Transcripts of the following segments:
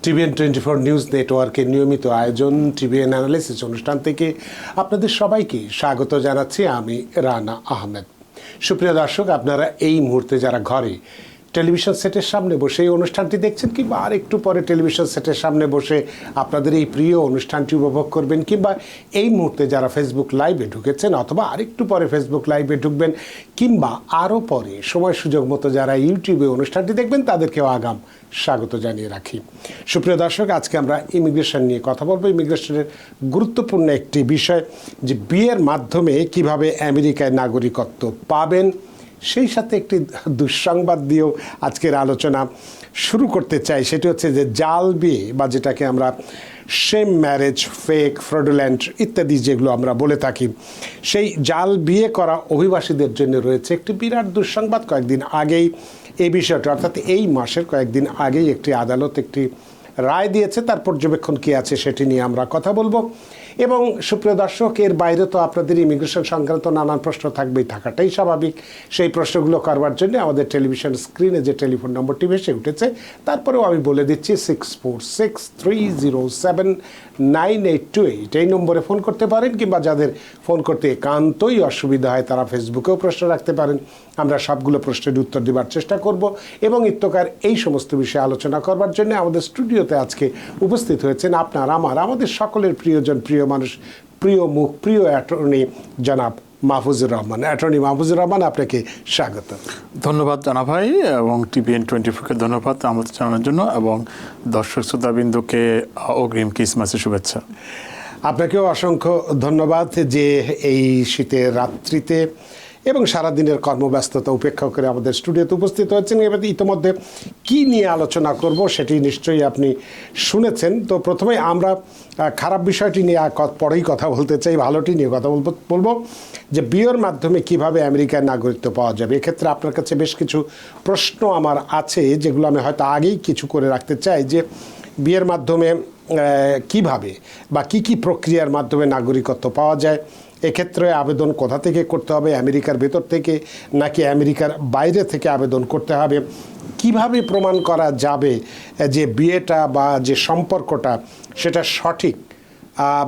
TVN 24 news নেটওয়ার্কের নিয়মিত আয়োজন টিভিএন অ্যানালিসিস অনুষ্ঠান থেকে আপনাদের সবাইকে স্বাগত জানাচ্ছি। আমি রানা আহমেদ। সুপ্রিয় দর্শক, আপনারা এই মুহূর্তে যারা ঘরে টেলিভিশন সেটের সামনে বসে এই অনুষ্ঠানটি দেখছেন, কিংবা আর একটু পরে টেলিভিশন সেটের সামনে বসে আপনাদের এই প্রিয় অনুষ্ঠানটি উপভোগ করবেন, কিংবা এই মুহূর্তে যারা ফেসবুক লাইভে ঢুকেছেন অথবা আরেকটু পরে ফেসবুক লাইভে ঢুকবেন, কিংবা আরও পরে সময় সুযোগ মতো যারা ইউটিউবে অনুষ্ঠানটি দেখবেন, তাদেরকেও আগাম স্বাগত জানিয়ে রাখি। সুপ্রিয় দর্শক, আজকে আমরা ইমিগ্রেশন নিয়ে কথা বলবো। ইমিগ্রেশনের গুরুত্বপূর্ণ একটি বিষয় যে বিয়ের মাধ্যমে কিভাবে আমেরিকায় নাগরিকত্ব পাবেন, সেই সাথে একটি দুঃসংবাদ দিয়েও আজকের আলোচনা শুরু করতে চাই। সেটি হচ্ছে যে জাল বিয়ে, বা যেটাকে আমরা সেম ম্যারেজ, ফেক, ফ্রডুল্যান্ট ইত্যাদি যেগুলো আমরা বলে থাকি, সেই জাল বিয়ে করা অভিবাসীদের জন্য রয়েছে একটি বিরাট দুঃসংবাদ। কয়েকদিন আগেই এই বিষয়টা, অর্থাৎ এই মাসের কয়েকদিন আগেই একটি আদালত একটি রায় দিয়েছে। তার পর্যবেক্ষণ কী আছে সেটি নিয়ে আমরা কথা বলবো। এবং সুপ্রিয় দর্শক, এর বাইরে তো আপনাদের ইমিগ্রেশন সংক্রান্ত নানান প্রশ্ন থাকবেই, থাকাটাই স্বাভাবিক। সেই প্রশ্নগুলো করবার জন্য আমাদের টেলিভিশন স্ক্রিনে যে টেলিফোন নম্বরটি ভেসে উঠেছে, তারপরেও আমি বলে দিচ্ছি 6463079828, এই নম্বরে ফোন করতে পারেন। কিংবা যাদের ফোন করতে একান্তই অসুবিধা হয়, তারা ফেসবুকেও প্রশ্ন রাখতে পারেন। আমরা সবগুলো প্রশ্নের উত্তর দেওয়ার চেষ্টা করব। এবং ইত্যকার এই সমস্ত বিষয়ে আলোচনা করবার জন্য আমাদের স্টুডিওতে আজকে উপস্থিত হয়েছেন আমাদের সকলের প্রিয়জন, প্রিয় মানুষ, প্রিয় মুখ, প্রিয় অ্যাটর্নি জনাব মাহফুজুর রহমান। অ্যাটর্নি মাহফুজুর রহমান, আপনাকে স্বাগত। ধন্যবাদ জানা ভাই, এবং টিভিএন 24কে ধন্যবাদ আমাদের জানার জন্য, এবং দর্শক শ্রোতাবৃন্দকে অগ্রিম ক্রিসমাসের শুভেচ্ছা। আপনাকেও অসংখ্য ধন্যবাদ যে এই শীতের রাত্রিতে এবং সারাদিনের কর্মব্যস্ততা উপেক্ষা করে আমাদের স্টুডিওতে উপস্থিত হয়েছেন। এবার ইতিমধ্যে কী নিয়ে আলোচনা করব সেটি নিশ্চয়ই আপনি শুনেছেন। তো প্রথমে আমরা খারাপ বিষয়টি নিয়ে পরেই কথা বলতে চাই, ভালোটি নিয়ে কথা বলবো যে বিয়ের মাধ্যমে কিভাবে আমেরিকার নাগরিকত্ব পাওয়া যাবে। এক্ষেত্রে আপনার কাছে বেশ কিছু প্রশ্ন আমার আছে, যেগুলো আমি হয়তো আগেই কিছু করে রাখতে চাই। যে বিয়ের মাধ্যমে কিভাবে বা কি প্রক্রিয়ার মাধ্যমে নাগরিকত্ব পাওয়া যায়, এক্ষেত্রে আবেদন কোথা থেকে করতে হবে, আমেরিকার ভেতর থেকে নাকি আমেরিকার বাইরে থেকে আবেদন করতে হবে, কিভাবে প্রমাণ করা যাবে যে বিয়েটা বা যে সম্পর্কটা সেটা সঠিক,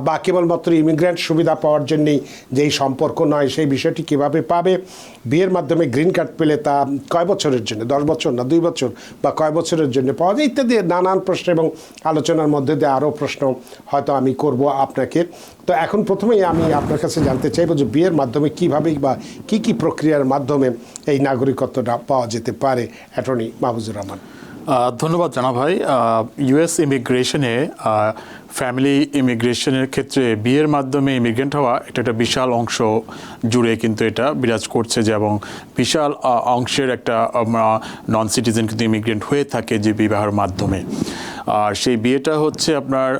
বা কেবলমাত্র ইমিগ্রেন্ট সুবিধা পাওয়ার জন্যেই যেই সম্পর্ক নয়, সেই বিষয়টি কিভাবে পাবে, বিয়ের মাধ্যমে গ্রিন কার্ড পেলে তা কয় বছরের জন্য, 10 বছর না 2 বছর, বা কয় বছরের জন্য পাওয়া যায়, ইত্যাদি নানান প্রশ্ন। এবং আলোচনার মধ্যে দিয়ে আরও প্রশ্ন হয়তো আমি করব আপনাকে। তো এখন প্রথমেই আমি আপনার কাছে জানতে চাইব যে বিয়ের মাধ্যমে কীভাবে বা কী প্রক্রিয়ার মাধ্যমে এই নাগরিকত্বটা পাওয়া যেতে পারে। অ্যাটর্নি মাহফুজুর রহমান। ধন্যবাদ জানা ভাই। ইউএস ইমিগ্রেশনে, ফ্যামিলি ইমিগ্রেশনের ক্ষেত্রে বিয়ের মাধ্যমে ইমিগ্রেন্ট হওয়া এটা একটা বিশাল অংশ জুড়ে কিন্তু এটা বিরাজ করছে, যে এবং বিশাল অংশের একটা নন সিটিজেন কিন্তু ইমিগ্রেন্ট হয়ে থাকে যে বিবাহের মাধ্যমে। আর সেই বিয়েটা হচ্ছে আপনার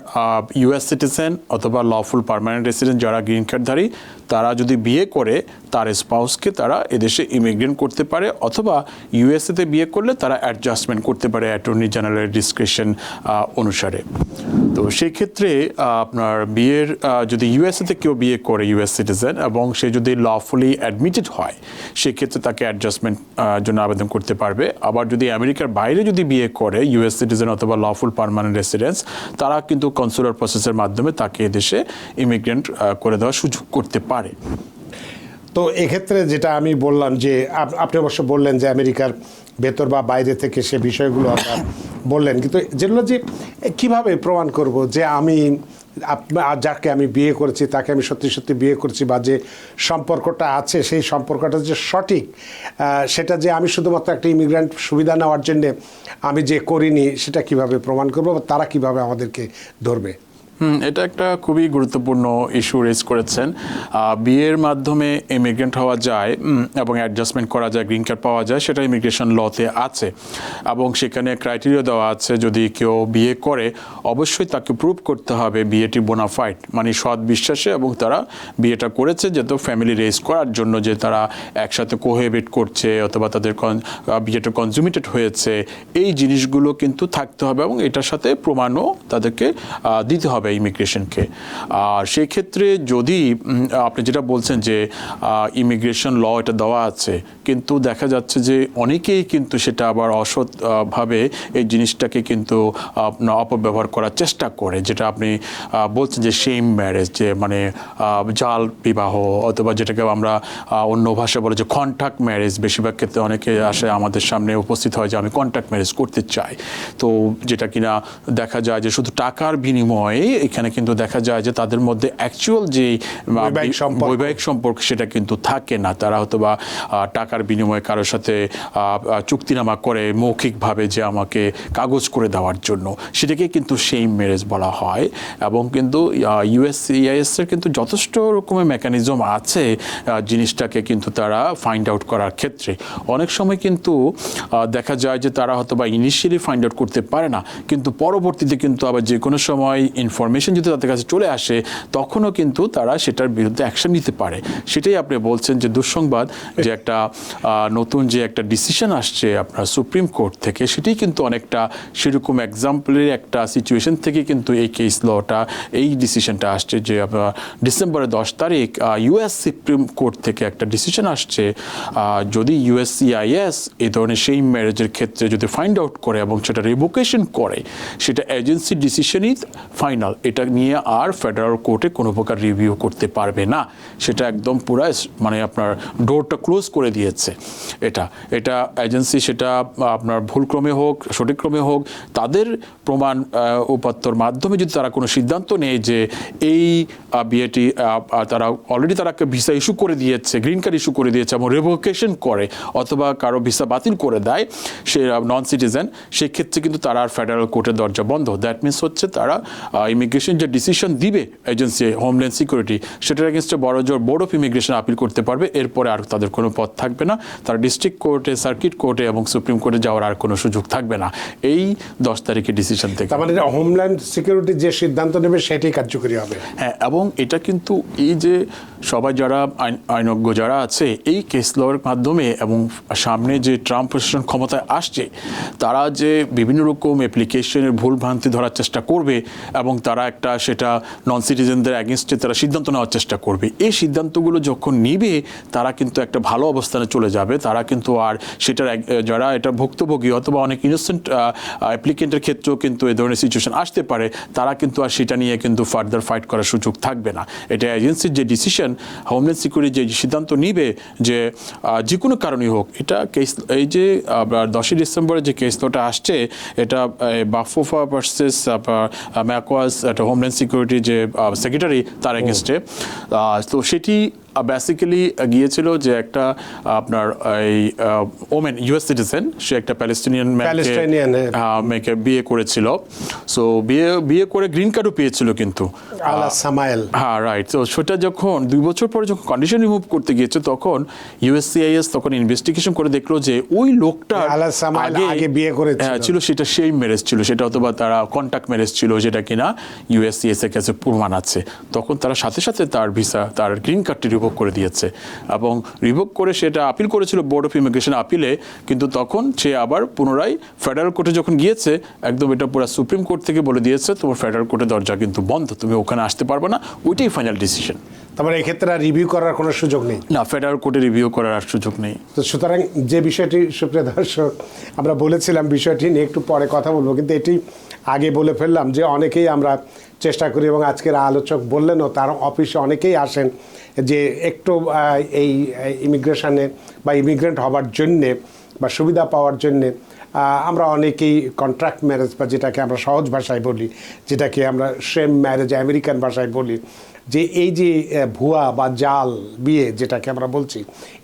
ইউএস সিটিজেন অথবা লফুল পার্মানেন্ট রেসিডেন্ট যারা গ্রিন কার্ডধারী, তারা যদি বিয়ে করে তার স্পাউসকে তারা এদেশে ইমিগ্রেন্ট করতে পারে, অথবা ইউএসএতে বিয়ে করলে তারা অ্যাডজাস্টমেন্ট করতে পারে অ্যাটর্নি জেনারেলের ডিসক্রিপশন অনুসারে। তো সেই ক্ষেত্রে আপনার বিয়ের যদি ইউএসএতে কেউ বিয়ে করে ইউএস সিটিজেন, এবং সে যদি লফুলি অ্যাডমিটেড হয়, সেক্ষেত্রে তাকে অ্যাডজাস্টমেন্ট জন্য আবেদন করতে পারবে। আবার যদি আমেরিকার বাইরে যদি বিয়ে করে ইউএস সিটিজেন অথবা লফুল পার্মানেন্ট রেসিডেন্স, তারা কিন্তু কনসুলার প্রসেসের মাধ্যমে তাকে এদেশে ইমিগ্রেন্ট করে দেওয়ার সুযোগ করতে পারে। তো এক্ষেত্রে যেটা আমি বললাম যে আপনি অবশ্য বললেন যে আমেরিকার ভেতর বা বাইরে থেকে সে বিষয়গুলো বললেন, কিন্তু যেগুলো যে কীভাবে প্রমাণ করব যে আমি যাকে আমি বিয়ে করেছি তাকে আমি সত্যি সত্যি বিয়ে করছি, বা যে সম্পর্কটা আছে সেই সম্পর্কটা যে সঠিক, সেটা যে আমি শুধুমাত্র একটা ইমিগ্রেন্ট সুবিধা নেওয়ার জন্যে আমি যে করিনি, সেটা কিভাবে প্রমাণ করবো, বা তারা কিভাবে আমাদেরকে ধরবে? এটা একটা খুবই গুরুত্বপূর্ণ ইস্যু রেজ করেছেন। বিয়ের মাধ্যমে ইমিগ্রেন্ট হওয়া যায় এবং অ্যাডজাস্টমেন্ট করা যায়, গ্রিন কার্ড পাওয়া যায়, সেটা ইমিগ্রেশন লতে আছে, এবং সেখানে ক্রাইটেরিয়া দেওয়া আছে। যদি কেউ বিয়ে করে অবশ্যই তাকে প্রুভ করতে হবে বিয়েটি বোনাফাইড, মানে সৎ বিশ্বাসে, এবং তারা বিয়েটা করেছে যেহেতু ফ্যামিলি রেজ করার জন্য, যে তারা একসাথে কোহেবিট করছে অথবা তাদের বিয়েটা কনজুমেটেড হয়েছে, এই জিনিসগুলো কিন্তু থাকতে হবে, এবং এটার সাথে প্রমাণও তাদেরকে দিতে হবে হবে ইমিগ্রেশনকে। আর সেই ক্ষেত্রে যদি আপনি যেটা বলছেন যে ইমিগ্রেশন ল এটা দেওয়া আছে, কিন্তু দেখা যাচ্ছে যে অনেকেই কিন্তু সেটা আবার অসৎভাবে এই জিনিসটাকে কিন্তু অপব্যবহার করার চেষ্টা করে, যেটা আপনি বলছেন যে সেম ম্যারেজ, যে মানে জাল বিবাহ, অথবা যেটাকে আমরা অন্য ভাষায় বলে যে কন্ট্রাক্ট ম্যারেজ। বেশিরভাগ ক্ষেত্রে অনেকে আসে আমাদের সামনে উপস্থিত হয় যে আমি কন্ট্রাক্ট ম্যারেজ করতে চাই, তো যেটা কিনা দেখা যায় যে শুধু টাকার বিনিময়ে এখানে কিন্তু দেখা যায় যে তাদের মধ্যে অ্যাকচুয়াল যে বৈবাহিক সম্পর্ক সেটা কিন্তু থাকে না। তারা হয়তো বা টাকার বিনিময়ে কারোর সাথে চুক্তিনামা করে মৌখিকভাবে যে আমাকে কাগজ করে দেওয়ার জন্য, সেটাকে কিন্তু সেম ম্যারেজ বলা হয়। এবং কিন্তু ইউএসসিআইএস এর কিন্তু যথেষ্ট রকমের মেকানিজম আছে জিনিসটাকে কিন্তু তারা ফাইন্ড আউট করার ক্ষেত্রে। অনেক সময় কিন্তু দেখা যায় যে তারা হয়তো বা ইনিশিয়ালি ফাইন্ড আউট করতে পারে না, কিন্তু পরবর্তীতে কিন্তু আবার যে কোনো সময় ইনফরমেশন যদি তাদের কাছে চলে আসে তখনও কিন্তু তারা সেটার বিরুদ্ধে অ্যাকশন নিতে পারে। সেটাই আপনি বলছেন যে দুঃসংবাদ, যে একটা নতুন যে একটা ডিসিশন আসছে আপনার সুপ্রিম কোর্ট থেকে, সেটাই কিন্তু অনেকটা সেরকম এক্সাম্পলের একটা সিচুয়েশন থেকে কিন্তু এই কেস লটা, এই ডিসিশনটা আসছে। যে আপনার ডিসেম্বরের 10 তারিখ ইউএস সুপ্রিম কোর্ট থেকে একটা ডিসিশন আসছে, যদি ইউএসসিআইএস এই ধরনের সেই ম্যারেজের ক্ষেত্রে যদি ফাইন্ড আউট করে এবং সেটা রিভোকেশন করে, সেটা এজেন্সি ডিসিশনই ফাইনাল। এটা নিয়ে আর ফেডারেল কোর্টে কোনো প্রকার রিভিউ করতে পারবে না। সেটা একদম পুরো মানে আপনার ডোরটা ক্লোজ করে দিয়েছে। এটা এজেন্সি, সেটা আপনার ভুলক্রমে হোক সঠিকক্রমে হোক, তাদের প্রমাণ উপাত্তর মাধ্যমে যদি তারা কোনো সিদ্ধান্ত নেয় যে এই বিয়েটি তারা অলরেডি তারা ভিসা ইস্যু করে দিয়েছে, গ্রিন কার্ড ইস্যু করে দিয়েছে এবং রিভোকেশন করে অথবা কারো ভিসা বাতিল করে দেয় সে নন সিটিজেন, সেক্ষেত্রে কিন্তু তারা আর ফেডারেল কোর্টের দরজা বন্ধ। দ্যাট মিনস হচ্ছে তারা ইমিগ্রেশন যে ডিসিশন দিবে এজেন্সি হোমল্যান্ড সিকিউরিটি, সেটার এগেনস্টে বড়জোর বোর্ড অফ ইমিগ্রেশন আপিল করতে পারবে। এরপরে আর তাদের কোনো পথ থাকবে না, তারা ডিস্ট্রিক্ট কোর্টে, সার্কিট কোর্টে এবং সুপ্রিম কোর্টে যাওয়ার আর কোনো সুযোগ থাকবে না এই 10 তারিখের ডিসিশন থেকে। তার মানে হোমল্যান্ড সিকিউরিটি যে সিদ্ধান্ত নেবে সেটাই কার্যকরী হবে। হ্যাঁ, এবং এটা কিন্তু এই যে সবাই যারা আইনজ্ঞ যারা আছে এই কেস লর মাধ্যমে এবং সামনে যে ট্রাম্প প্রশাসন ক্ষমতায় আসছে, তারা যে বিভিন্ন রকম অ্যাপ্লিকেশনের ভুল ভ্রান্তি ধরার চেষ্টা করবে এবং তারা একটা সেটা নন সিটিজেনদের অ্যাগেনস্টে তারা সিদ্ধান্ত নেওয়ার চেষ্টা করবে। এই সিদ্ধান্তগুলো যখন নিবে তারা কিন্তু একটা ভালো অবস্থানে চলে যাবে। তারা কিন্তু আর সেটার যারা এটা ভুক্তভোগী অথবা অনেক ইনোসেন্ট অ্যাপ্লিকেন্টের ক্ষেত্রেও কিন্তু এই ধরনের সিচুয়েশন আসতে পারে, তারা কিন্তু আর সেটা নিয়ে কিন্তু ফার্দার ফাইট করার সুযোগ থাকবে না। এটা এজেন্সির যে ডিসিশন, হোমল্যান্ড সিকিউরিটি যে সিদ্ধান্ত নিবে যে যে কোনো কারণেই হোক, এটা কেস এই যে 10 ডিসেম্বরে যে কেস লটা আসছে, এটা বাফোফা ভার্সেস ম্যাকওয়াস, একটা হোমল্যান্ড সিকিউরিটি যে সেক্রেটারি তার এগেনস্টে, তো সেটি বেসিক্যালি গিয়েছিল যে একটা আপনার এই ওমেন ইউএস সিটিজেন, সে একটা প্যালেস্টিনিয়ান মেয়েকে বিয়ে করেছিল। সো বিয়ে করে গ্রিন কার্ডও পেয়েছিল কিন্তু আলা সামায়েল। হ্যাঁ, রাইট। তো সেটা যখন 2 বছর পরে যখন কন্ডিশন রিমুভ করতে গিয়েছে, তখন ইউএসসিআইএস তখন ইনভেস্টিগেশন করে দেখলো যে ওই লোকটা আলা সামায়েল আগে বিয়ে করেছিল, সেটা সেই ম্যারেজ ছিল, সেটা অথবা তারা কন্ট্যাক্ট ম্যারেজ ছিল, যেটা কিনা ইউএসসিআইএস এর কাছে প্রমাণ আছে। তখন তারা সাথে সাথে তার ভিসা, তার গ্রিন কার্ডটি রিভোক করে দিয়েছে এবং রিভোক করে সেটা আপিল করেছিল বোর্ড অফ ইমিগ্রেশন আপিলে। কিন্তু তখন সে আবার পুনরায় ফেডারেল কোর্টে যখন গিয়েছে, একদম এটা পুরো সুপ্রিম কোর্ট থেকে বলে দিয়েছে তোমার ফেডারেল কোর্টের দরজা কিন্তু বন্ধ, তুমি ওখানে আসতে পারবে না, ওইটাই ফাইনাল ডিসিশন। তারপরে এক্ষেত্রে রিভিউ করার কোনো সুযোগ নেই না, ফেডারেল কোর্টে রিভিউ করার আর সুযোগ নেই। তো সুতরাং যে বিষয়টি, সুপ্রিয় দর্শক, আমরা বলেছিলাম বিষয়টি নিয়ে একটু পরে কথা বলবো, কিন্তু এটি আগে বলে ফেললাম যে অনেকেই আমরা চেষ্টা করি এবং আজকের আলোচক বললেনও তার অফিসে অনেকেই আসেন যে একটু এই ইমিগ্রেশনে বা ইমিগ্রেন্ট হবার জন্যে বা সুবিধা পাওয়ার জন্যে আমরা অনেকেই কন্ট্রাক্ট ম্যারেজ বা যেটাকে আমরা সহজ ভাষায় বলি, যেটাকে আমরা সেম ম্যারেজ আমেরিকান ভাষায় বলি, যে এই যে ভুয়া বা জাল বিয়ে যেটাকে আমরা বলছি,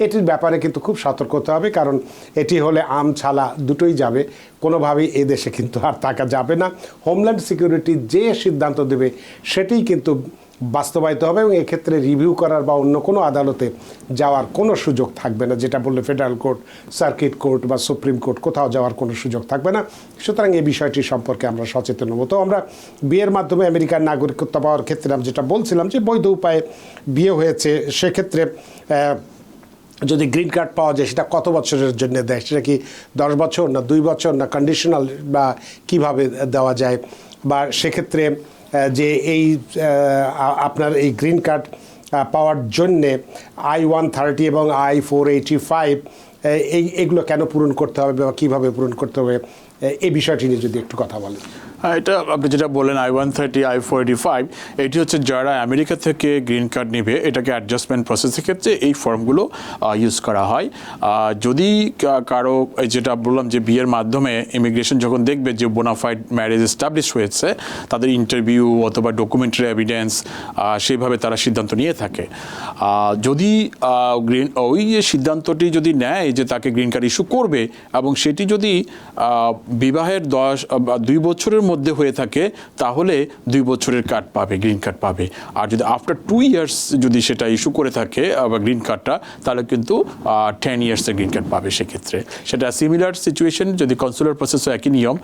এটির ব্যাপারে কিন্তু খুব সতর্ক হতে হবে। কারণ এটি হলে আম ছালা দুটোই যাবে, কোনোভাবেই এদেশে কিন্তু আর থাকা যাবে না। হোমল্যান্ড সিকিউরিটি যে সিদ্ধান্ত দেবে সেটিই কিন্তু বাস্তবায়িত হবে এবং এক্ষেত্রে রিভিউ করার বা অন্য কোনো আদালতে যাওয়ার কোনো সুযোগ থাকবে না, যেটা বললে ফেডারেল কোর্ট, সার্কিট কোর্ট বা সুপ্রিম কোর্ট, কোথাও যাওয়ার কোনো সুযোগ থাকবে না। সুতরাং এই বিষয়টি সম্পর্কে আমরা সচেতন হব। তো আমরা বিয়ের মাধ্যমে আমেরিকার নাগরিকত্ব পাওয়ার ক্ষেত্রে আমি যেটা বলছিলাম যে বৈধ উপায়ে বিয়ে হয়েছে, সেক্ষেত্রে যদি গ্রিন কার্ড পাওয়া যায় সেটা কত বছরের জন্য দেয়, সেটা কি 10 বছর না 2 বছর না কন্ডিশনাল বা কিভাবে দেওয়া যায়, বা সেক্ষেত্রে যে এই আপনার এই গ্রিন কার্ড পাওয়ার জন্যে I-130 এবং I-485 এইগুলো কেন পূরণ করতে হবে বা কীভাবে পূরণ করতে হবে, এই বিষয়টি নিয়ে যদি একটু কথা বলেন। এটা আপনি যেটা বললেন I-130, I-485, এটি হচ্ছে যারা আমেরিকা থেকে গ্রিন কার্ড নেবে, এটাকে অ্যাডজাস্টমেন্ট প্রসেসের ক্ষেত্রে এই ফর্মগুলো ইউজ করা হয়। যদি কারো যেটা বললাম যে বিয়ের মাধ্যমে ইমিগ্রেশন যখন দেখবে যে বোনাফাইড ম্যারেজ এস্টাবলিশ হয়েছে, তাদের ইন্টারভিউ অথবা ডকুমেন্টারি এভিডেন্স, সেইভাবে তারা সিদ্ধান্ত নিয়ে থাকে। যদি ওই যে সিদ্ধান্তটি যদি নেয় যে তাকে গ্রিন কার্ড ইস্যু করবে এবং সেটি যদি বিবাহের 2 বছরের মধ্যে হয়ে থাকে, তাহলে 2 বছরের কার্ড পাবে, গ্রিন কার্ড পাবে। আর যদি আফটার 2 ইয়ার্স যদি সেটা ইস্যু করে থাকে বা গ্রিন কার্ডটা, তাহলে কিন্তু 10 ইয়ার্সের গ্রিন কার্ড পাবে। সেক্ষেত্রে সেটা সিমিলার সিচুয়েশন, যদি কনসুলার প্রসেসও একই নিয়ম।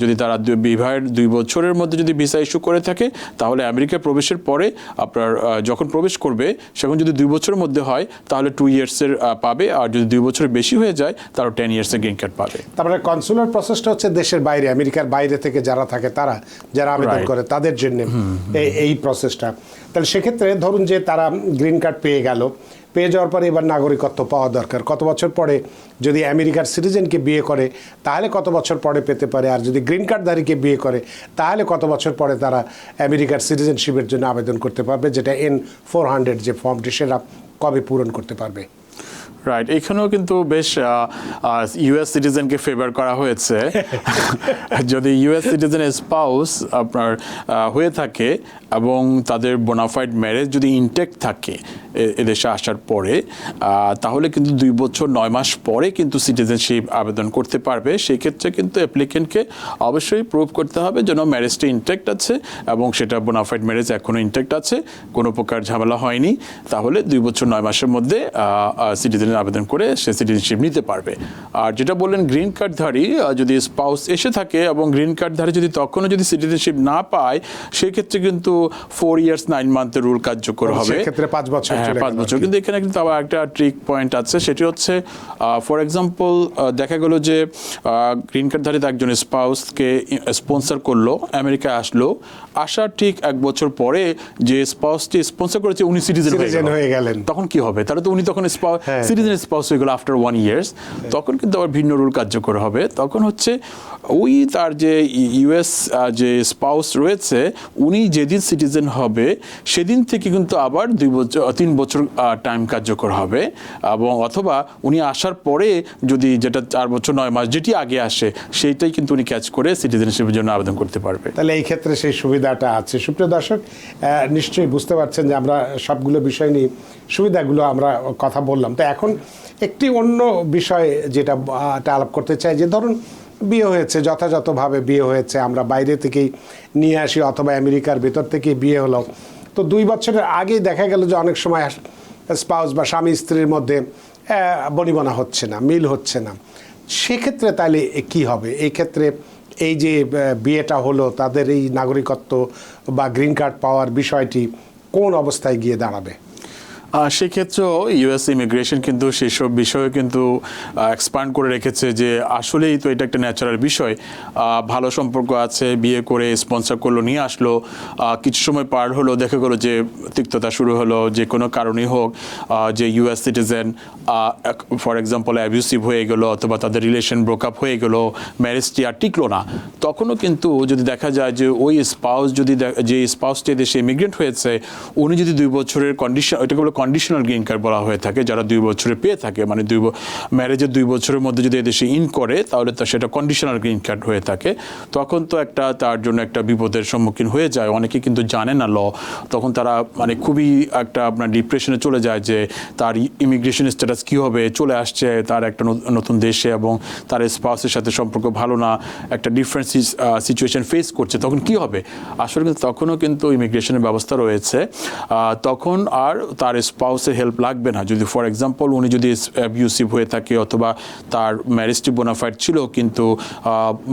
যদি তারা বিবাহের 2 বছরের মধ্যে যদি ভিসা ইস্যু করে থাকে, তাহলে আমেরিকা প্রবেশের পরে আপনার যখন প্রবেশ করবে সেখন যদি 2 বছরের মধ্যে হয়, তাহলে 2 ইয়ার্সের পাবে। আর যদি 2 বছরের বেশি হয়ে যায়, তাহলে 10 ইয়ার্সের গ্রিন কার্ড পাবে। তারপরে কনসুলার প্রসেসটা হচ্ছে দেশের বাইরে, আমেরিকার বাইরে থেকে যারা থাকে, তারা যারা আবেদন করে তাদের জন্য এই প্রসেসটা। তাহলে সেক্ষেত্রে ধরুন যে তারা গ্রিন কার্ড পেয়ে গেল, পেয়ে যাওয়ার পরে এবার নাগরিকত্ব পাওয়া দরকার। কত বছর পরে যদি আমেরিকার সিটিজেনকে বিয়ে করে, তাহলে কত বছর পরে পেতে পারে? আর যদি গ্রিন কার্ডধারীকে বিয়ে করে, তাহলে কত বছর পরে তারা আমেরিকার সিটিজেনশিপের জন্য আবেদন করতে পারবে, যেটা N-400 যে ফর্মটি, সেটা কবে পূরণ করতে পারবে? রাইট, এখানেও কিন্তু বেশ ইউএস সিটিজেনকে ফেভার করা হয়েছে। যদি ইউএস সিটিজেনের স্পাউস আপনার হয়ে থাকে এবং তাদের বোনাফাইড ম্যারেজ যদি ইনটেক্ট থাকে এদেশে আসার পরে, তাহলে কিন্তু 2 বছর 9 মাস পরে কিন্তু সিটিজেনশিপ আবেদন করতে পারবে। সেই ক্ষেত্রে কিন্তু অ্যাপ্লিকেন্টকে অবশ্যই প্রুভ করতে হবে যেন ম্যারেজটা ইনটেক্ট আছে এবং সেটা বোনাফাইড ম্যারেজ এখনও ইনটেক্ট আছে, কোনো প্রকার ঝামেলা হয়নি। তাহলে 2 বছর 9 মাসের মধ্যে সিটিজেনের আবেদন করে সে সিটিজেনশিপ নিতে পারবে। আর যেটা বললেন গ্রিন কার্ডধারী যদি স্পাউস এসে থাকে এবং গ্রিন কার্ডধারী যদি তখনও যদি সিটিজেনশিপ না পায়, সেক্ষেত্রে কিন্তু 4 ইয়ার্স 9 মান্থের রুল কার্যকর হবে। সেক্ষেত্রে 5 বছর। 5 বছর। কিন্তু এখানে কিন্তু আবার একটা ট্রিক পয়েন্ট আছে, সেটি হচ্ছে ফর এক্সাম্পল দেখা গেল যে গ্রিন কার্ডধারী একজন স্পাউসকে স্পন্সর করলো, আমেরিকায় আসলো, আসার ঠিক 1 বছর পরে যে স্পাউসটি স্পন্সর করেছে উনি সিটিজেন হয়ে গেলেন, তখন কি হবে? তাহলে তো উনি তখন সিটিজেন স্পাউস হয়ে গেল আফটার 1 ইয়ার্স। তখন কিন্তু আবার ভিন্ন রুল কার্যকর হবে। তখন হচ্ছে ওই তার যে ইউএস যে স্পাউস রয়েছে, উনি যেদিন সিটিজেন হবে সেদিন থেকে কিন্তু আবার 3 বছর টাইম কার্যকর হবে। এবং অথবা উনি আসার পরে যদি যেটা 4 বছর 9 মাস যেটি আগে আসে, সেইটাই কিন্তু উনি ক্যাচ করে সিটিজেনশিপের জন্য আবেদন করতে পারবে। তাহলে এই ক্ষেত্রে সেই সুবিধাটা আছে। সুপ্রিয় দর্শক, নিশ্চয়ই বুঝতে পারছেন যে আমরা সবগুলো বিষয় নিয়ে সুবিধাগুলো আমরা কথা বললাম। তো এখন একটি অন্য বিষয় যেটা আলাপ করতে চাই, যে ধরুন বিয়ে হয়েছে, যথাযথভাবে বিয়ে হয়েছে, আমরা বাইরে থেকেই নিয়ে আসি অথবা আমেরিকার ভেতর থেকেই বিয়ে হলো, তো 2 বছরের আগেই দেখা গেল যে অনেক সময় স্পাউস বা স্বামী স্ত্রীর মধ্যে বনিবনা হচ্ছে না, মিল হচ্ছে না। সেক্ষেত্রে তাহলে কি হবে? এই ক্ষেত্রে এই যে বিয়েটা হলো, তাদের এই নাগরিকত্ব বা গ্রিন কার্ড পাওয়ার বিষয়টি কোন অবস্থায় গিয়ে দাঁড়াবে? সেক্ষেত্রেও ইউএস ইমিগ্রেশন কিন্তু সেসব বিষয়ে কিন্তু এক্সপান্ড করে রেখেছে যে আসলেই তো এটা একটা ন্যাচারাল বিষয়। ভালো সম্পর্ক আছে, বিয়ে করে স্পন্সর করলো, নিয়ে আসলো, কিছু সময় পার হলো, দেখা গেলো যে তিক্ততা শুরু হলো, যে কোনো কারণেই হোক, যে US citizen for example abusive হয়ে গেলো অথবা তাদের রিলেশন ব্রোকআপ হয়ে গেলো, ম্যারেজটি আর টিকলো না, তখনও কিন্তু যদি দেখা যায় যে ওই স্পাউস যদি যে স্পাউসটি দেশে ইমিগ্রেন্ট হয়েছে, উনি যদি 2 বছরের কন্ডিশন, ওইটাকে বলে কন্ডিশনাল গ্রিন কার্ড বলা হয়ে থাকে, যারা 2 বছরে পেয়ে থাকে, মানে ম্যারেজের 2 বছরের মধ্যে যদি এদেশে ইন করে, তাহলে তো সেটা কন্ডিশনাল গ্রিন কার্ড হয়ে থাকে। তখন তো একটা তার জন্য একটা বিপদের সম্মুখীন হয়ে যায়। অনেকে কিন্তু জানে না ল, তখন তারা মানে খুবই একটা আপনার ডিপ্রেশনে চলে যায় যে তার ইমিগ্রেশন স্ট্যাটাস কী হবে, চলে আসছে তার একটা নতুন দেশে এবং তার স্পাউসের সাথে সম্পর্ক ভালো না, একটা ডিফারেন্ট সিচুয়েশন ফেস করছে, তখন কি হবে? আসলে কিন্তু তখনও কিন্তু ইমিগ্রেশনের ব্যবস্থা রয়েছে। তখন আর তার স্পাউসের হেল্প লাগবে না। যদি ফর এক্সাম্পল উনি যদি অ্যাবিউসিভ হয়ে থাকে অথবা তার ম্যারেজটি বোনাফাইড ছিল কিন্তু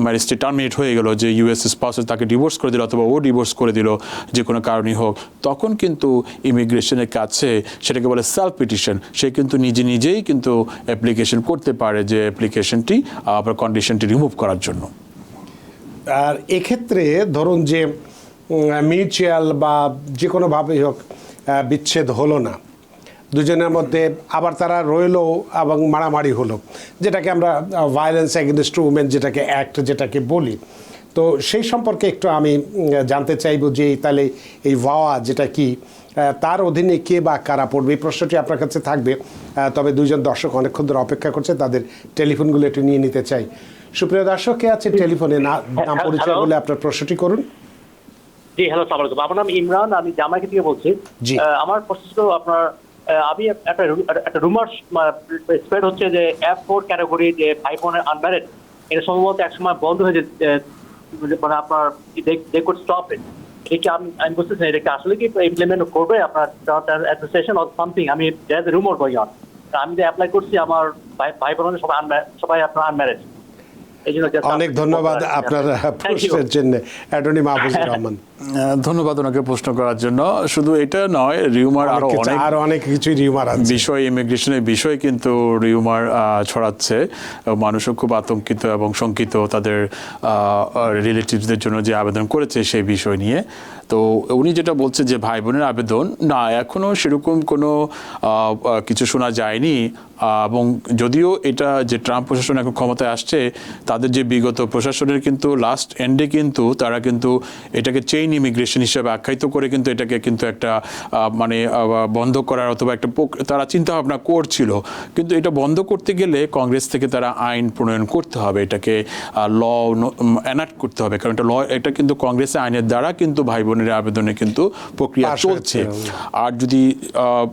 ম্যারেজটি টার্মিনেট হয়ে গেল, যে ইউএস স্পাউস তাকে ডিভোর্স করে দিল অথবা ও ডিভোর্স করে দিল, যে কোনো কারণেই হোক, তখন কিন্তু ইমিগ্রেশনের কাছে সেটাকে বলে সেলফ পিটিশন, সে কিন্তু নিজেই কিন্তু অ্যাপ্লিকেশন করতে পারে যে অ্যাপ্লিকেশনটি আবার কন্ডিশনটি রিমুভ করার জন্য। আর এক্ষেত্রে ধরুন যে মিউচুয়াল বা যে কোনোভাবেই হোক বিচ্ছেদ হলো না, দুজনের মধ্যে আবার তারা রইলো এবং মারামারি হলো, যেটাকে আমরা ভায়োলেন্স এগেনস্ট উমেন যেটাকে অ্যাক্ট যেটাকে বলি। তো সেই সম্পর্কে একটু আমি জানতে চাইবো যে তাহলে এই ভাওয়া যেটা কি, তার অধীনে কে বা কারা পড়বে, এই প্রশ্নটি আপনার কাছে থাকবে। তবে দুজন দর্শক অনেকক্ষণ ধরে অপেক্ষা করছে, তাদের টেলিফোনগুলো একটু নিয়ে নিতে চাই। সুপ্রিয় দর্শক, কে আছে টেলিফোনে? নাম পরিচয় বলে আপনার প্রশ্নটি করুন। জি, হ্যালো, সালাম আলাইকুম। আমার নাম ইমরান, আমি জামাইকা থেকে বলছি। জি। আমার প্রশ্ন ছিল আপনার, আমি একটা রুমার স্প্রেড হচ্ছে যে F4 ক্যাটাগরি যে ভাই বোনের আনম্যারিড, এটা সম্ভবত একসময় বন্ধ হয়ে মানে আপনার দে কুড স্টপ ইট। এটা আমি বুঝতেছি না, এটা কি আসলে কি ইমপ্লিমেন্ট করবে আপনার অ্যাডমিনিস্ট্রেশন অর সামথিং? আমি দেয়ার ইজ রুমার গোয়িং অন। আমি যে অ্যাপ্লাই করছি, আমার ভাই বোনের সবাই আপনার আনম্যারিড। অনেক ধন্যবাদ আপনার প্রশ্নের জন্য, অ্যাটর্নি মাহফুজুর রহমান। ধন্যবাদ ওনাকে প্রশ্ন করার জন্য। শুধু এটা নয়, রিউমার আরো অনেক কিছু রিউমার আছে, বিষয় ইমিগ্রেশনের বিষয় কিন্তু রিউমার ছড়াচ্ছে। মানুষও খুব আতঙ্কিত এবং শঙ্কিত তাদের রিলেটিভসদের জন্য যে আবেদন করেছে সেই বিষয় নিয়ে। তো উনি যেটা বলছে যে ভাই বোনের আবেদন, না এখনো সেরকম কোনো কিছু শোনা যায়নি। এবং যদিও এটা যে ট্রাম্প প্রশাসন এখন ক্ষমতায় আসছে, তাদের যে বিগত প্রশাসনের কিন্তু লাস্ট এন্ডে কিন্তু তারা কিন্তু এটাকে চেইন ইমিগ্রেশন হিসেবে আখ্যায়িত করে কিন্তু এটাকে কিন্তু একটা মানে বন্ধ করার অথবা একটা তারা চিন্তা ভাবনা করছিল। কিন্তু এটা বন্ধ করতে গেলে কংগ্রেস থেকে তারা আইন প্রণয়ন করতে হবে, এটাকে ল এনাক্ট করতে হবে, কারণ এটা কিন্তু কংগ্রেসের আইনের দ্বারা কিন্তু ভাই বোনের আবেদনে কিন্তু প্রক্রিয়া চলছে। আর যদি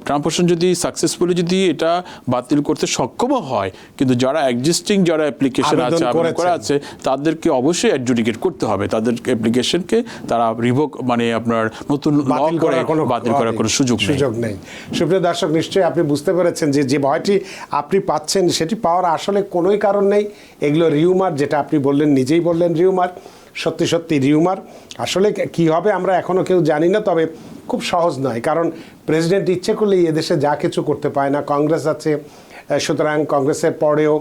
ট্রাম্প প্রশাসন যদি সাকসেসফুলি যদি এটা বাতিল করতে সক্ষম হয়, কিন্তু যারা এক্সিস্টিং যারা অ্যাপ্লিকেশন আছে আবেদন করা আছে তাদেরকে অবশ্যই অ্যাডজুডিকেট করতে হবে, তাদের অ্যাপ্লিকেশনকে তারা রিভোক মানে আপনার নতুন বাতিল করার কোনো সুযোগ নেই। সুপ্রিয় দর্শক, নিশ্চয়ই আপনি বুঝতে পেরেছেন যে ভয়টি আপনি পাচ্ছেন সেটি পাওয়ার আসলে কোনোই কারণ নেই। এগুলো রিউমার, যেটা আপনি বললেন, নিজেই বললেন রিউমার, সত্যি সত্যি রিউমার। আসলে কি হবে আমরা এখনো কেউ জানি না, তবে খুব সহজ নয়, কারণ প্রেসিডেন্ট ইচ্ছে করলেই এদেশে যা কিছু করতে পায় না। কংগ্রেস আছে, সুতরাং কংগ্রেসের পরেও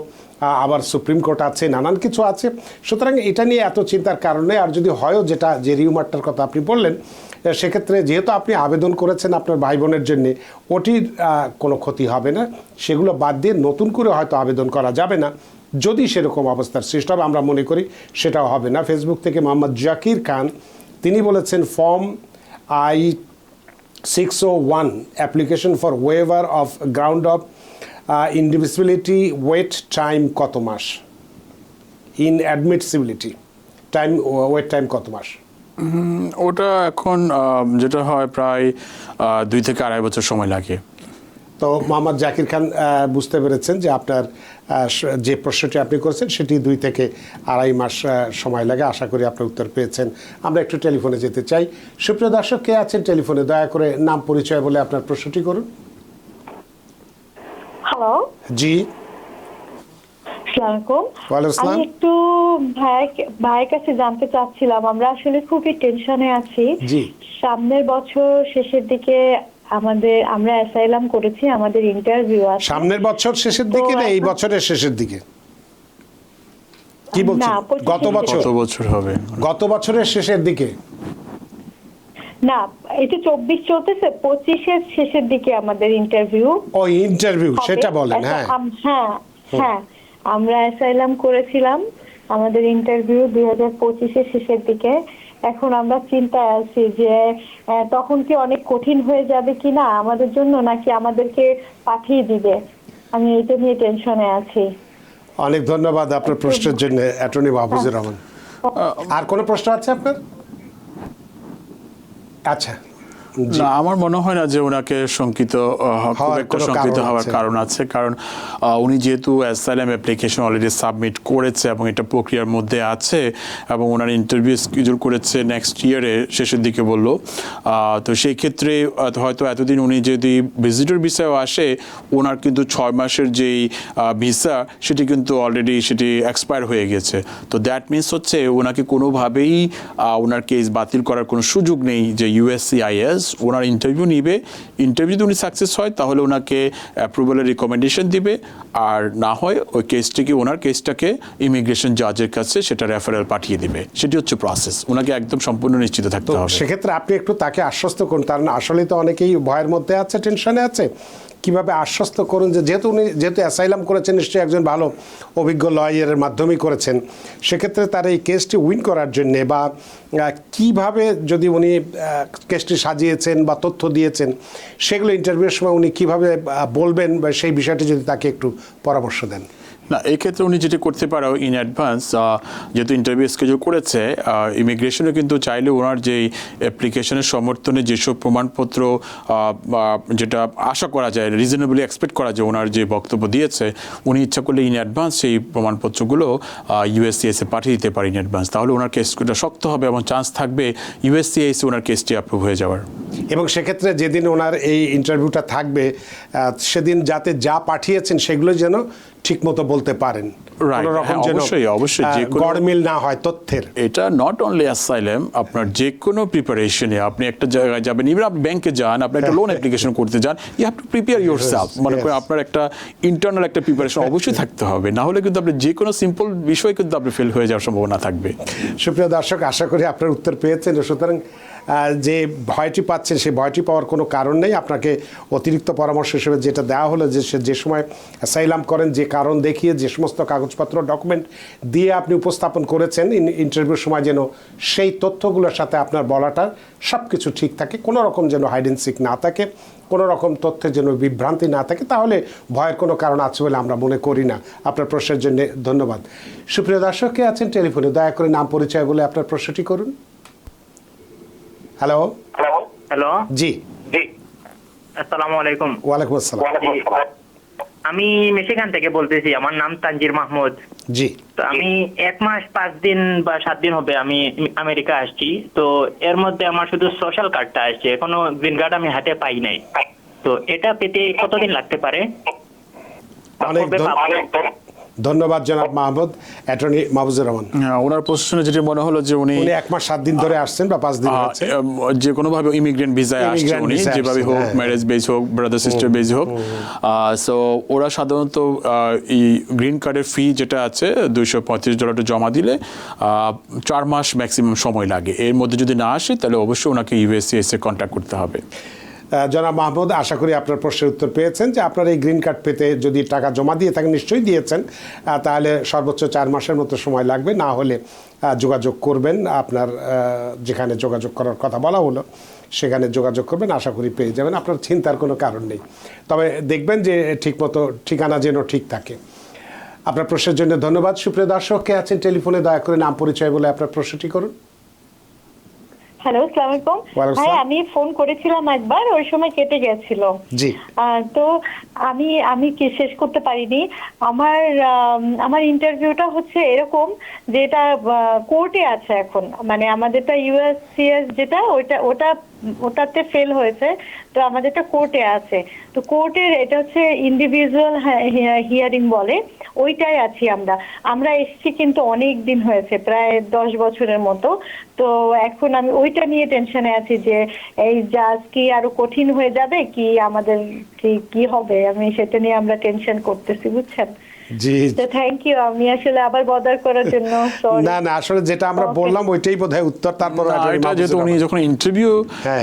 আবার সুপ্রিম কোর্ট আছে, নানান কিছু আছে। সুতরাং এটা নিয়ে এত চিন্তার কারণ নেই। আর যদি হয়ও যে রিউমারটার কথা আপনি বললেন, সেক্ষেত্রে যেহেতু আপনি আবেদন করেছেন আপনার ভাই বোনের জন্যে, ওটির কোনো ক্ষতি হবে না। সেগুলো বাদ দিয়ে নতুন করে হয়তো আবেদন করা যাবে না, যদি সেরকম অবস্থার সৃষ্টি হবে। আমরা মনে করি সেটাও হবে না। ফেসবুক থেকে মোহাম্মদ জাকির খান, তিনি বলেছেন form I-601 application for waiver of ground of indivisibility wait time কত মাস? ইনঅ্যাডমিসিবিলিটি টাইম, ওয়েট টাইম কত মাস? ওটা এখন যেটা হয় প্রায় 2 থেকে 2.5 বছর সময় লাগে। তো মোহাম্মদ জাকির খান বুঝতে পেরেছেন যে আপনার যে প্রশ্নটি আপনি করেছেন সেটি 2 থেকে 2.5 মাস সময় লাগে। আশা করি আপনার উত্তর পেয়েছেন। আমরা একটু টেলিফোনে যেতে চাই। সুপ্রিয় দর্শক, কে আছেন টেলিফোনে? দয়া করে নাম পরিচয় বলে আপনার প্রশ্নটি করুন। হ্যালো, জি, আমি একটু ভাইয়ের কাছে জানতে চাচ্ছিলাম, আমরা আসলে খুবই টেনশনে আছি। সামনের বছর শেষের দিকে আমরা অ্যাসাইলাম করেছি, আমাদের ইন্টারভিউ আছে। সামনের বছর শেষের দিকে না এই বছরের শেষের দিকে? কি বলছেন? গত বছর হবে, গত বছরের শেষের দিকে না, এটা 24 চলতেছে, 25-এর শেষের দিকে আমাদের ইন্টারভিউ। ও ইন্টারভিউ, সেটা বলেন। হ্যাঁ হ্যাঁ, আমরা অ্যাসাইলাম করেছিলাম, আমাদের ইন্টারভিউ 2025-এর শেষের দিকে। এখন আমরা চিন্তায় আছি যে তখন কি অনেক কঠিন হয়ে যাবে কিনা আমাদের জন্য, নাকি আমাদেরকে পাঠিয়ে দিবে। আমি এটা নিয়ে টেনশনে আছি। অনেক ধন্যবাদ আপনার প্রশ্নের জন্য, অ্যাটর্নি মাহফুজুর রহমান। আর কোনো প্রশ্ন আছে আপনার? আচ্ছা, না, আমার মনে হয় না যে ওনাকে শঙ্কিত হওয়ার কারণ আছে, কারণ উনি যেহেতু অ্যাসাইলাম অ্যাপ্লিকেশন অলরেডি সাবমিট করেছে এবং এটা প্রক্রিয়ার মধ্যে আছে এবং ওনার ইন্টারভিউ স্কেডিউল করেছে নেক্সট ইয়ারের শেষের দিকে বললো। তো সেই ক্ষেত্রে হয়তো এতদিন উনি যদি ভিজিটর ভিসাও আসে, ওনার কিন্তু 6 মাসের যেই ভিসা সেটি কিন্তু অলরেডি সেটি এক্সপায়ার হয়ে গেছে। তো দ্যাট মিনস হচ্ছে ওনাকে কোনোভাবেই ওনার কেস বাতিল করার কোনো সুযোগ নেই যে USCIS অ্যাডভান্স, ওনার ইন্টারভিউ নিবে। ইন্টারভিউ যদি উনি সাকসেস হয় তাহলে ওনাকে অ্যাপ্রুভালের রিকমেন্ডেশন দিবে, আর না হয় ওই কেসটিকে ওনার কেসটাকে ইমিগ্রেশন জাজের কাছে সেটা রেফারেল পাঠিয়ে দিবে। সেটি হচ্ছে প্রসেস, ওনাকে একদম সম্পূর্ণ নিশ্চিত থাকতে তো হবে। সেক্ষেত্রে আপনি একটু তাকে আশ্বস্ত করুন, কারণ আসলে তো অনেকেই ভয়ের মধ্যে আছে, টেনশনে আছে। কিভাবে আশ্বস্ত করুন যে যেহেতু অ্যাসাইলাম করেছেন, নিশ্চয়ই একজন ভালো অভিজ্ঞ লয়ারের মাধ্যমেই করেছেন, সেক্ষেত্রে তার এই কেসটি উইন করার জন্যে বা কিভাবে যদি উনি কেসটি সাজিয়েছেন বা তথ্য দিয়েছেন সেগুলো ইন্টারভিউর সময় উনি কিভাবে বলবেন বা সেই বিষয়টি যদি তাকে একটু পরামর্শ দেন। না, এই ক্ষেত্রে উনি যেটি করতে পারে ইন অ্যাডভান্স, যেহেতু ইন্টারভিউ স্কেজুল করেছে, ইমিগ্রেশনে কিন্তু চাইলে ওনার যেই অ্যাপ্লিকেশনের সমর্থনে যেসব প্রমাণপত্র যেটা আশা করা যায়, রিজনেবলি এক্সপেক্ট করা যায় ওনার যে বক্তব্য দিয়েছে, উনি ইচ্ছা করলে ইন অ্যাডভান্স সেই প্রমাণপত্রগুলো ইউএসসিএসে পাঠিয়ে দিতে পারে ইন অ্যাডভান্স। তাহলে ওনার কেসটা শক্ত হবে এবং চান্স থাকবে ইউএসসিএসে ওনার কেসটি অ্যাপ্রুভ হয়ে যাওয়ার। এবং সেক্ষেত্রে যেদিন ওনার এই ইন্টারভিউটা থাকবে সেদিন যাতে যা পাঠিয়েছেন সেগুলো যেন ঠিকমতো বলতে পারেন, কোনো রকম যেন অবশ্যই যে কোনো গড়মিল না হয় তথ্যের। এটা নট অনলি অ্যাসাইলাম, আপনার যে কোনো প্রিপারেশনে আপনি একটা জায়গায় যাবেন, ইভেন আপনি ব্যাংকে যান, আপনি একটা লোন অ্যাপ্লিকেশন করতে যান, you have to prepare yourself. মনে করেন আপনার একটা ইন্টারনাল একটা প্রিপারেশন অবশ্যই থাকতে হবে, না হলে কিন্তু আপনি যে কোনো সিম্পল বিষয় কিন্তু আপনি ফেল হয়ে যাওয়ার সম্ভাবনা থাকবে। সুপ্রিয় দর্শক, আশা করি আপনার উত্তর পেয়েছেন। সুতরাং যে ভয়টি পাচ্ছেন সেই ভয়টি পাওয়ার কোনো কারণ নেই। আপনাকে অতিরিক্ত পরামর্শ হিসেবে যেটা দেওয়া হলো যে যে সময় অ্যাসাইলাম করেন, যে কারণ দেখিয়ে যে সমস্ত কাগজপত্র ডকুমেন্ট দিয়ে আপনি উপস্থাপন করেছেন ইন্টারভিউর সময়, যেন সেই তথ্যগুলোর সাথে আপনার বলাটা সব কিছু ঠিক থাকে, কোনো রকম যেন হাইড অ্যান্ড সিক না থাকে, কোনো রকম তথ্যের যেন বিভ্রান্তি না থাকে, তাহলে ভয়ের কোনো কারণ আছে বলে আমরা মনে করি না। আপনার প্রশ্নের জন্য ধন্যবাদ। সুপ্রিয় দর্শক, কে আছেন টেলিফোনে? দয়া করে নাম পরিচয় বলে আপনার প্রশ্নটি করুন। হ্যালো। হ্যালো, জি জি, আসসালামু আলাইকুম। ওয়ালাইকুম আসসালাম। আমি মিশিগান থেকে বলতেছি, আমার নাম তানজির মাহমুদ। জি, তো আমি 1 মাস 5 দিন বা 7 দিন হবে আমি আমেরিকা আসছি। তো এর মধ্যে আমার শুধু সোশ্যাল কার্ডটা আসছে, এখনো গ্রিন কার্ড আমি হাতে পাই নাই। তো এটা পেতে কতদিন লাগতে পারে? অনেক ধন্যবাদ জনাব মাহমুদ। অ্যাটর্নি মাহফুজুর রহমান, ওনার প্রশ্নে যেটি মনে হলো যে উনি 1 মাস 7 দিন ধরে আসছেন বা 5 দিন হচ্ছে, যে কোনোভাবে ইমিগ্রেন্ট ভিসায় আসছে উনি, যেভাবে হোক, ম্যারেজ বেস হোক, ব্রাদার সিস্টার বেস হোক। সো ওরা সাধারণত এই গ্রিন কার্ডের ফি যেটা আছে $235 জমা দিলে 4 মাস ম্যাক্সিমাম সময় লাগে। এর মধ্যে যদি না আসে তাহলে অবশ্যই ওনাকে ইউএসসিএস এ কন্ট্যাক্ট করতে হবে। জনাব মাহমুদ, আশা করি আপনার প্রশ্নের উত্তর পেয়েছেন যে আপনার এই গ্রিন কার্ড পেতে যদি টাকা জমা দিয়ে থাকেন, নিশ্চয়ই দিয়েছেন, তাহলে সর্বোচ্চ 4 মাসের মতো সময় লাগবে। না হলে যোগাযোগ করবেন, আপনার যেখানে যোগাযোগ করার কথা বলা হলো সেখানে যোগাযোগ করবেন, আশা করি পেয়ে যাবেন। আপনার চিন্তার কোনো কারণ নেই, তবে দেখবেন যে ঠিকমতো ঠিকানা যেন ঠিক থাকে। আপনার প্রশ্নের জন্য ধন্যবাদ। সুপ্রিয় দর্শক, কে আছেন টেলিফোনে? দয়া করে নাম পরিচয় বলে আপনার প্রশ্নটি করুন। হ্যালো, আসসালামু আলাইকুম। ভাই, আমি ফোন করেছিলাম একবার, ওই সময় কেটে গেছিল। জি, তো আমি কি শেষ করতে পারিনি। আমার ইন্টারভিউটা হচ্ছে এরকম যে এটা কোর্টে আছে এখন, মানে আমাদেরটা ইউএসসিএস যেটা ওটাতে ফেল হয়েছে, তো আমাদেরটা কোর্টে আছে। তো কোর্টের এটা হচ্ছে ইন্ডিভিজুয়াল হিয়ারিং বলে, ওইটাই আছি আমরা এসেছি, কিন্তু অনেক দিন হয়েছে, প্রায় 10 বছরের মতো। তো এখন আমি ওইটা নিয়ে টেনশনে আছি যে এই জাজ কি আরো কঠিন হয়ে যাবে, কি আমাদের কি হবে, আমি সেটা নিয়ে আমরা টেনশন করতেছি, বুঝছেন। জি, থ্যাংক ইউ। আমি আসলে আবার বদার করার জন্য সরি। না আসলে যেটা আমরা বললাম ওইটাই বোধহয় উত্তর। তারপর যেহেতু উনি যখন ইন্টারভিউ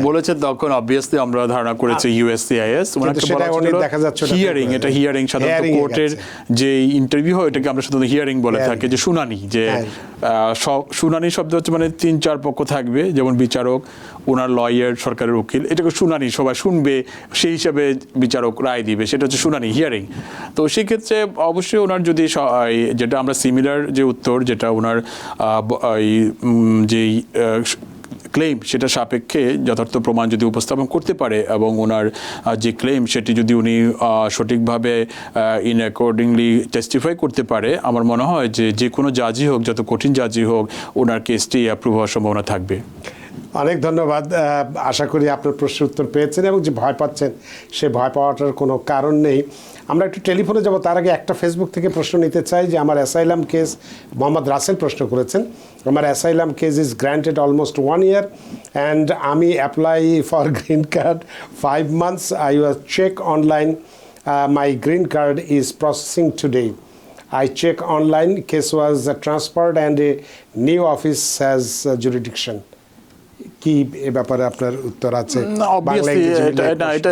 বলেছে তখন অবভিয়াসলি আমরা ধারণা করেছি ইউএসসিআইএস, দেখা যাচ্ছে হিয়ারিং। এটা হিয়ারিং সাধারণত কোর্টের যে ইন্টারভিউ হয় এটাকে আমরা সাধারণত হিয়ারিং বলে থাকি, যে শুনানি। যে শুনানি শব্দ হচ্ছে মানে 3-4 পক্ষ থাকবে, যেমন বিচারক, ওনার লয়ার, সরকারের উকিল, এটাকে শুনানি, সবাই শুনবে, সেই হিসাবে বিচারক রায় দিবে, সেটা হচ্ছে শুনানি, হিয়ারিং। তো সেক্ষেত্রে অবশ্যই ওনার যদি যেটা আমরা সিমিলার যে উত্তর, যেটা ওনার যেই ক্লেম সেটা সাপেক্ষে যথার্থ প্রমাণ যদি উপস্থাপন করতে পারে এবং ওনার যে ক্লেম সেটি যদি উনি সঠিকভাবে ইন অ্যাকর্ডিংলি টেস্টিফাই করতে পারে, আমার মনে হয় যে কোনো জাজই হোক, যত কঠিন জাজই হোক, ওনার কেসটি অ্যাপ্রুভ হওয়ার সম্ভাবনা থাকবে। অনেক ধন্যবাদ। আশা করি আপনার প্রশ্নের উত্তর পেয়েছেন এবং যে ভয় পাচ্ছেন সে ভয় পাওয়াটার কোনো কারণ নেই। আমরা একটু টেলিফোনে যাব, তার আগে একটা ফেসবুক থেকে প্রশ্ন নিতে চাই যে আমার অ্যাসাইলাম কেস, মোহাম্মদ রাসেল প্রশ্ন করেছেন, আমার asylum case is granted almost 1 year and আমি apply for green card 5 months. I was check online, my green card is processing today. I check online, case was transferred and a new office has jurisdiction. কি এ ব্যাপারে আপনার উত্তর আছে? Obviously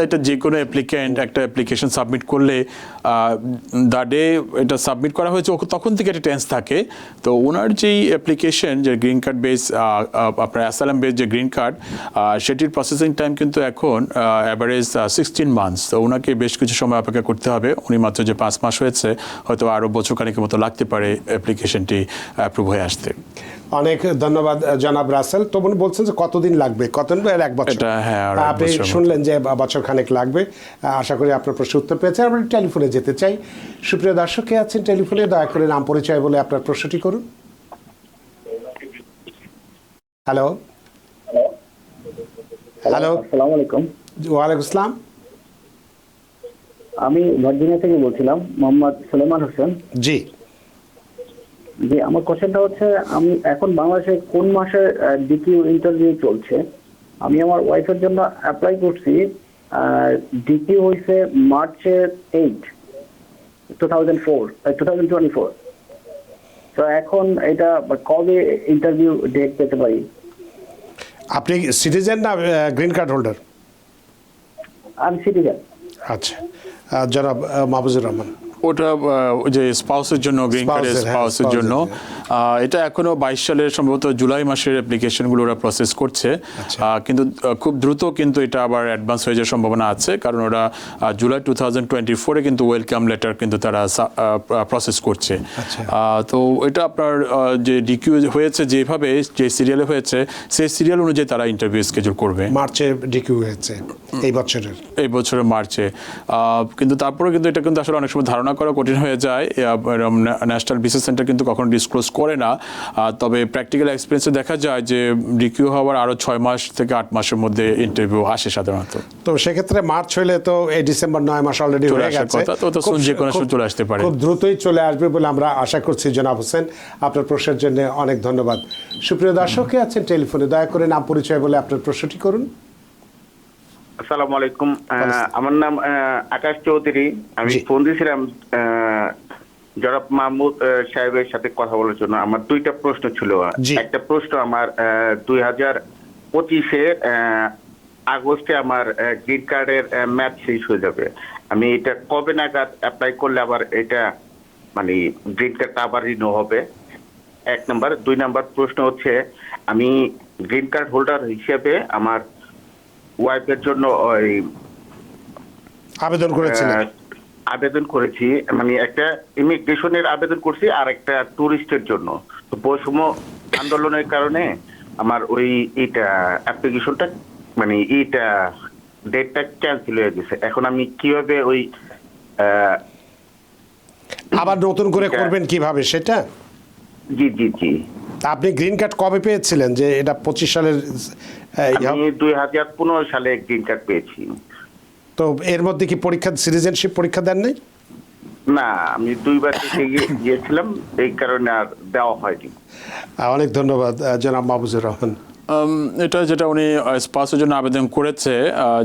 এটা যে কোনো applicant একটা অ্যাপ্লিকেশন সাবমিট করলে দ্য ডে এটা সাবমিট করা হয়েছে তখন থেকে একটা টেন্স থাকে। তো ওনার যেই অ্যাপ্লিকেশন, যে গ্রিন কার্ড বেস, আপনার অ্যাসাইলাম বেস যে গ্রিন কার্ড, সেটির প্রসেসিং টাইম কিন্তু এখন অ্যাভারেজ 16 months। তো ওনাকে বেশ কিছু সময় অপেক্ষা করতে হবে। উনি মাত্র যে 5 মাস হয়েছে, হয়তো আরও বছরখানেকের মতো লাগতে পারে অ্যাপ্লিকেশনটি অ্যাপ্রুভ হয়ে আসতে। অনেক ধন্যবাদ জনাব রাসেল। তো উনি বলছেন যে কতদিন লাগবে, কতদিন 1 বছর? আপনি শুনলেন যে বছর খানেক লাগবে। আশা করি আপনার প্রশ্নের উত্তর পেয়েছেন। আমরা টেলিফোনে যেতে চাই। সুপ্রিয় দর্শক কে আছেন টেলিফোনে, দয়া করে নাম পরিচয় বলে আপনার প্রশ্নটি করুন। হ্যালো হ্যালো, আসসালামু আলাইকুম। ওয়ালাইকুম আসসালাম। আমি ভার্জিনিয়া থেকে বলছিলাম, মোহাম্মদ সুলেমান হোসেন। জি যে আমার কোশ্চেনটা হচ্ছে, আমি এখন বাংলাদেশে কোন মাসে ডিকিউ ইন্টারভিউ চলছে? আমি আমার ওয়াইফের জন্য অ্যাপ্লাই করছি, ডিকিউ হয়েছে মার্চের 8, 2024। তো এখন এটা কবে ইন্টারভিউ ডেট পেতে পারি? আপনি সিটিজেন না গ্রিন কার্ড হোল্ডার? আমি সিটিজেন। আচ্ছা, জনাব মাহফুজুর রহমান। ওটা যে স্পাউসের জন্য, গ্রিন কার্ডের স্পাউসের জন্য, এটা এখনো 22 সালের সম্ভবত জুলাই মাসের অ্যাপ্লিকেশনগুলো ওরা প্রসেস করছে। কিন্তু খুব দ্রুত কিন্তু এটা আবার অ্যাডভান্স হয়ে যাওয়ার সম্ভাবনা আছে, কারণ ওরা জুলাই 2024-এ কিন্তু ওয়েলকাম লেটার কিন্তু তারা প্রসেস করছে। তো এটা আপনার যে ডিকিউ হয়েছে যেভাবে, যে সিরিয়ালে হয়েছে, সেই সিরিয়াল অনুযায়ী তারা ইন্টারভিউ স্কেজুল করবে। মার্চে ডিকিউ হয়েছে এই বছরের মার্চে। কিন্তু তারপরে কিন্তু এটা কিন্তু আসলে অনেক সময় ধারণা করা কঠিন হয়ে যায়। ন্যাশনাল ভিসা সেন্টার কিন্তু কখনো ডিসক্লোজ করে না। তবে প্র্যাকটিক্যাল এক্সপিরিয়েন্সে দেখা যায় যে ডিকিউ হওয়ার আরও 6 মাস থেকে 8 মাসের মধ্যে ইন্টারভিউ আসে সাধারণত। তো সেক্ষেত্রে মার্চ হলে তো এই ডিসেম্বর 9 মাস অলরেডি হয়ে গেছে, যে কোনো সময় চলে আসতে পারে। খুব দ্রুতই চলে আসবে বলে আমরা আশা করছি। জনাব হোসেন, আপনার প্রশ্নের জন্য অনেক ধন্যবাদ। সুপ্রিয় দর্শকে আছেন টেলিফোনে, দয়া করে নাম পরিচয় বলে আপনার প্রশ্নটি করুন। আসসালামু আলাইকুম। আমার নাম আকাশ চৌধুরী। আমি ফোন দিয়েছিলাম জনাব মাহমুদ সাহেবের সাথে কথা বলার জন্য। আমার 2টা প্রশ্ন ছিল। একটা প্রশ্ন, আমার 2025-এর আগস্টে আমার গ্রিন কার্ডের ম্যাচ শেষ হয়ে যাবে। আমি এটা কবে নাগাদ অ্যাপ্লাই করলে আবার এটা মানে গ্রিন কার্ডটা আবার রিনিউ হবে? 1 নাম্বার। 2 নাম্বার প্রশ্ন হচ্ছে, আমি গ্রিন কার্ড হোল্ডার হিসেবে আমার ওয়াইফের জন্য ওই আবেদন করেছি, মানে একটা ইমিগ্রেশনের আবেদন করছি আর একটা টুরিস্টের জন্য। তো বৈষম্য আন্দোলনের কারণে আমার ওই এইটা অ্যাপ্লিকেশনটা মানে এইটা ডেটটা ক্যান্সেল হয়ে গেছে। এখন আমি কিভাবে ওই আবার নতুন করে করবেন কিভাবে সেটা? জি জি জি। আপনি গ্রিন কার্ড কবে পেয়েছিলেন? যে এটা 25 সালের? আমি 2015 সালে গ্রিন কার্ড পেয়েছি। তো এর মধ্যে কি সিটিজেনশিপ পরীক্ষা দেন নাই? না, আমি 2 বার গিয়েছিলাম, এই কারণে আর দেওয়া হয়নি। অনেক ধন্যবাদ জনাব মাহফুজুর রহমান। এটা যেটা উনি স্পাউসের জন্য আবেদন করেছে,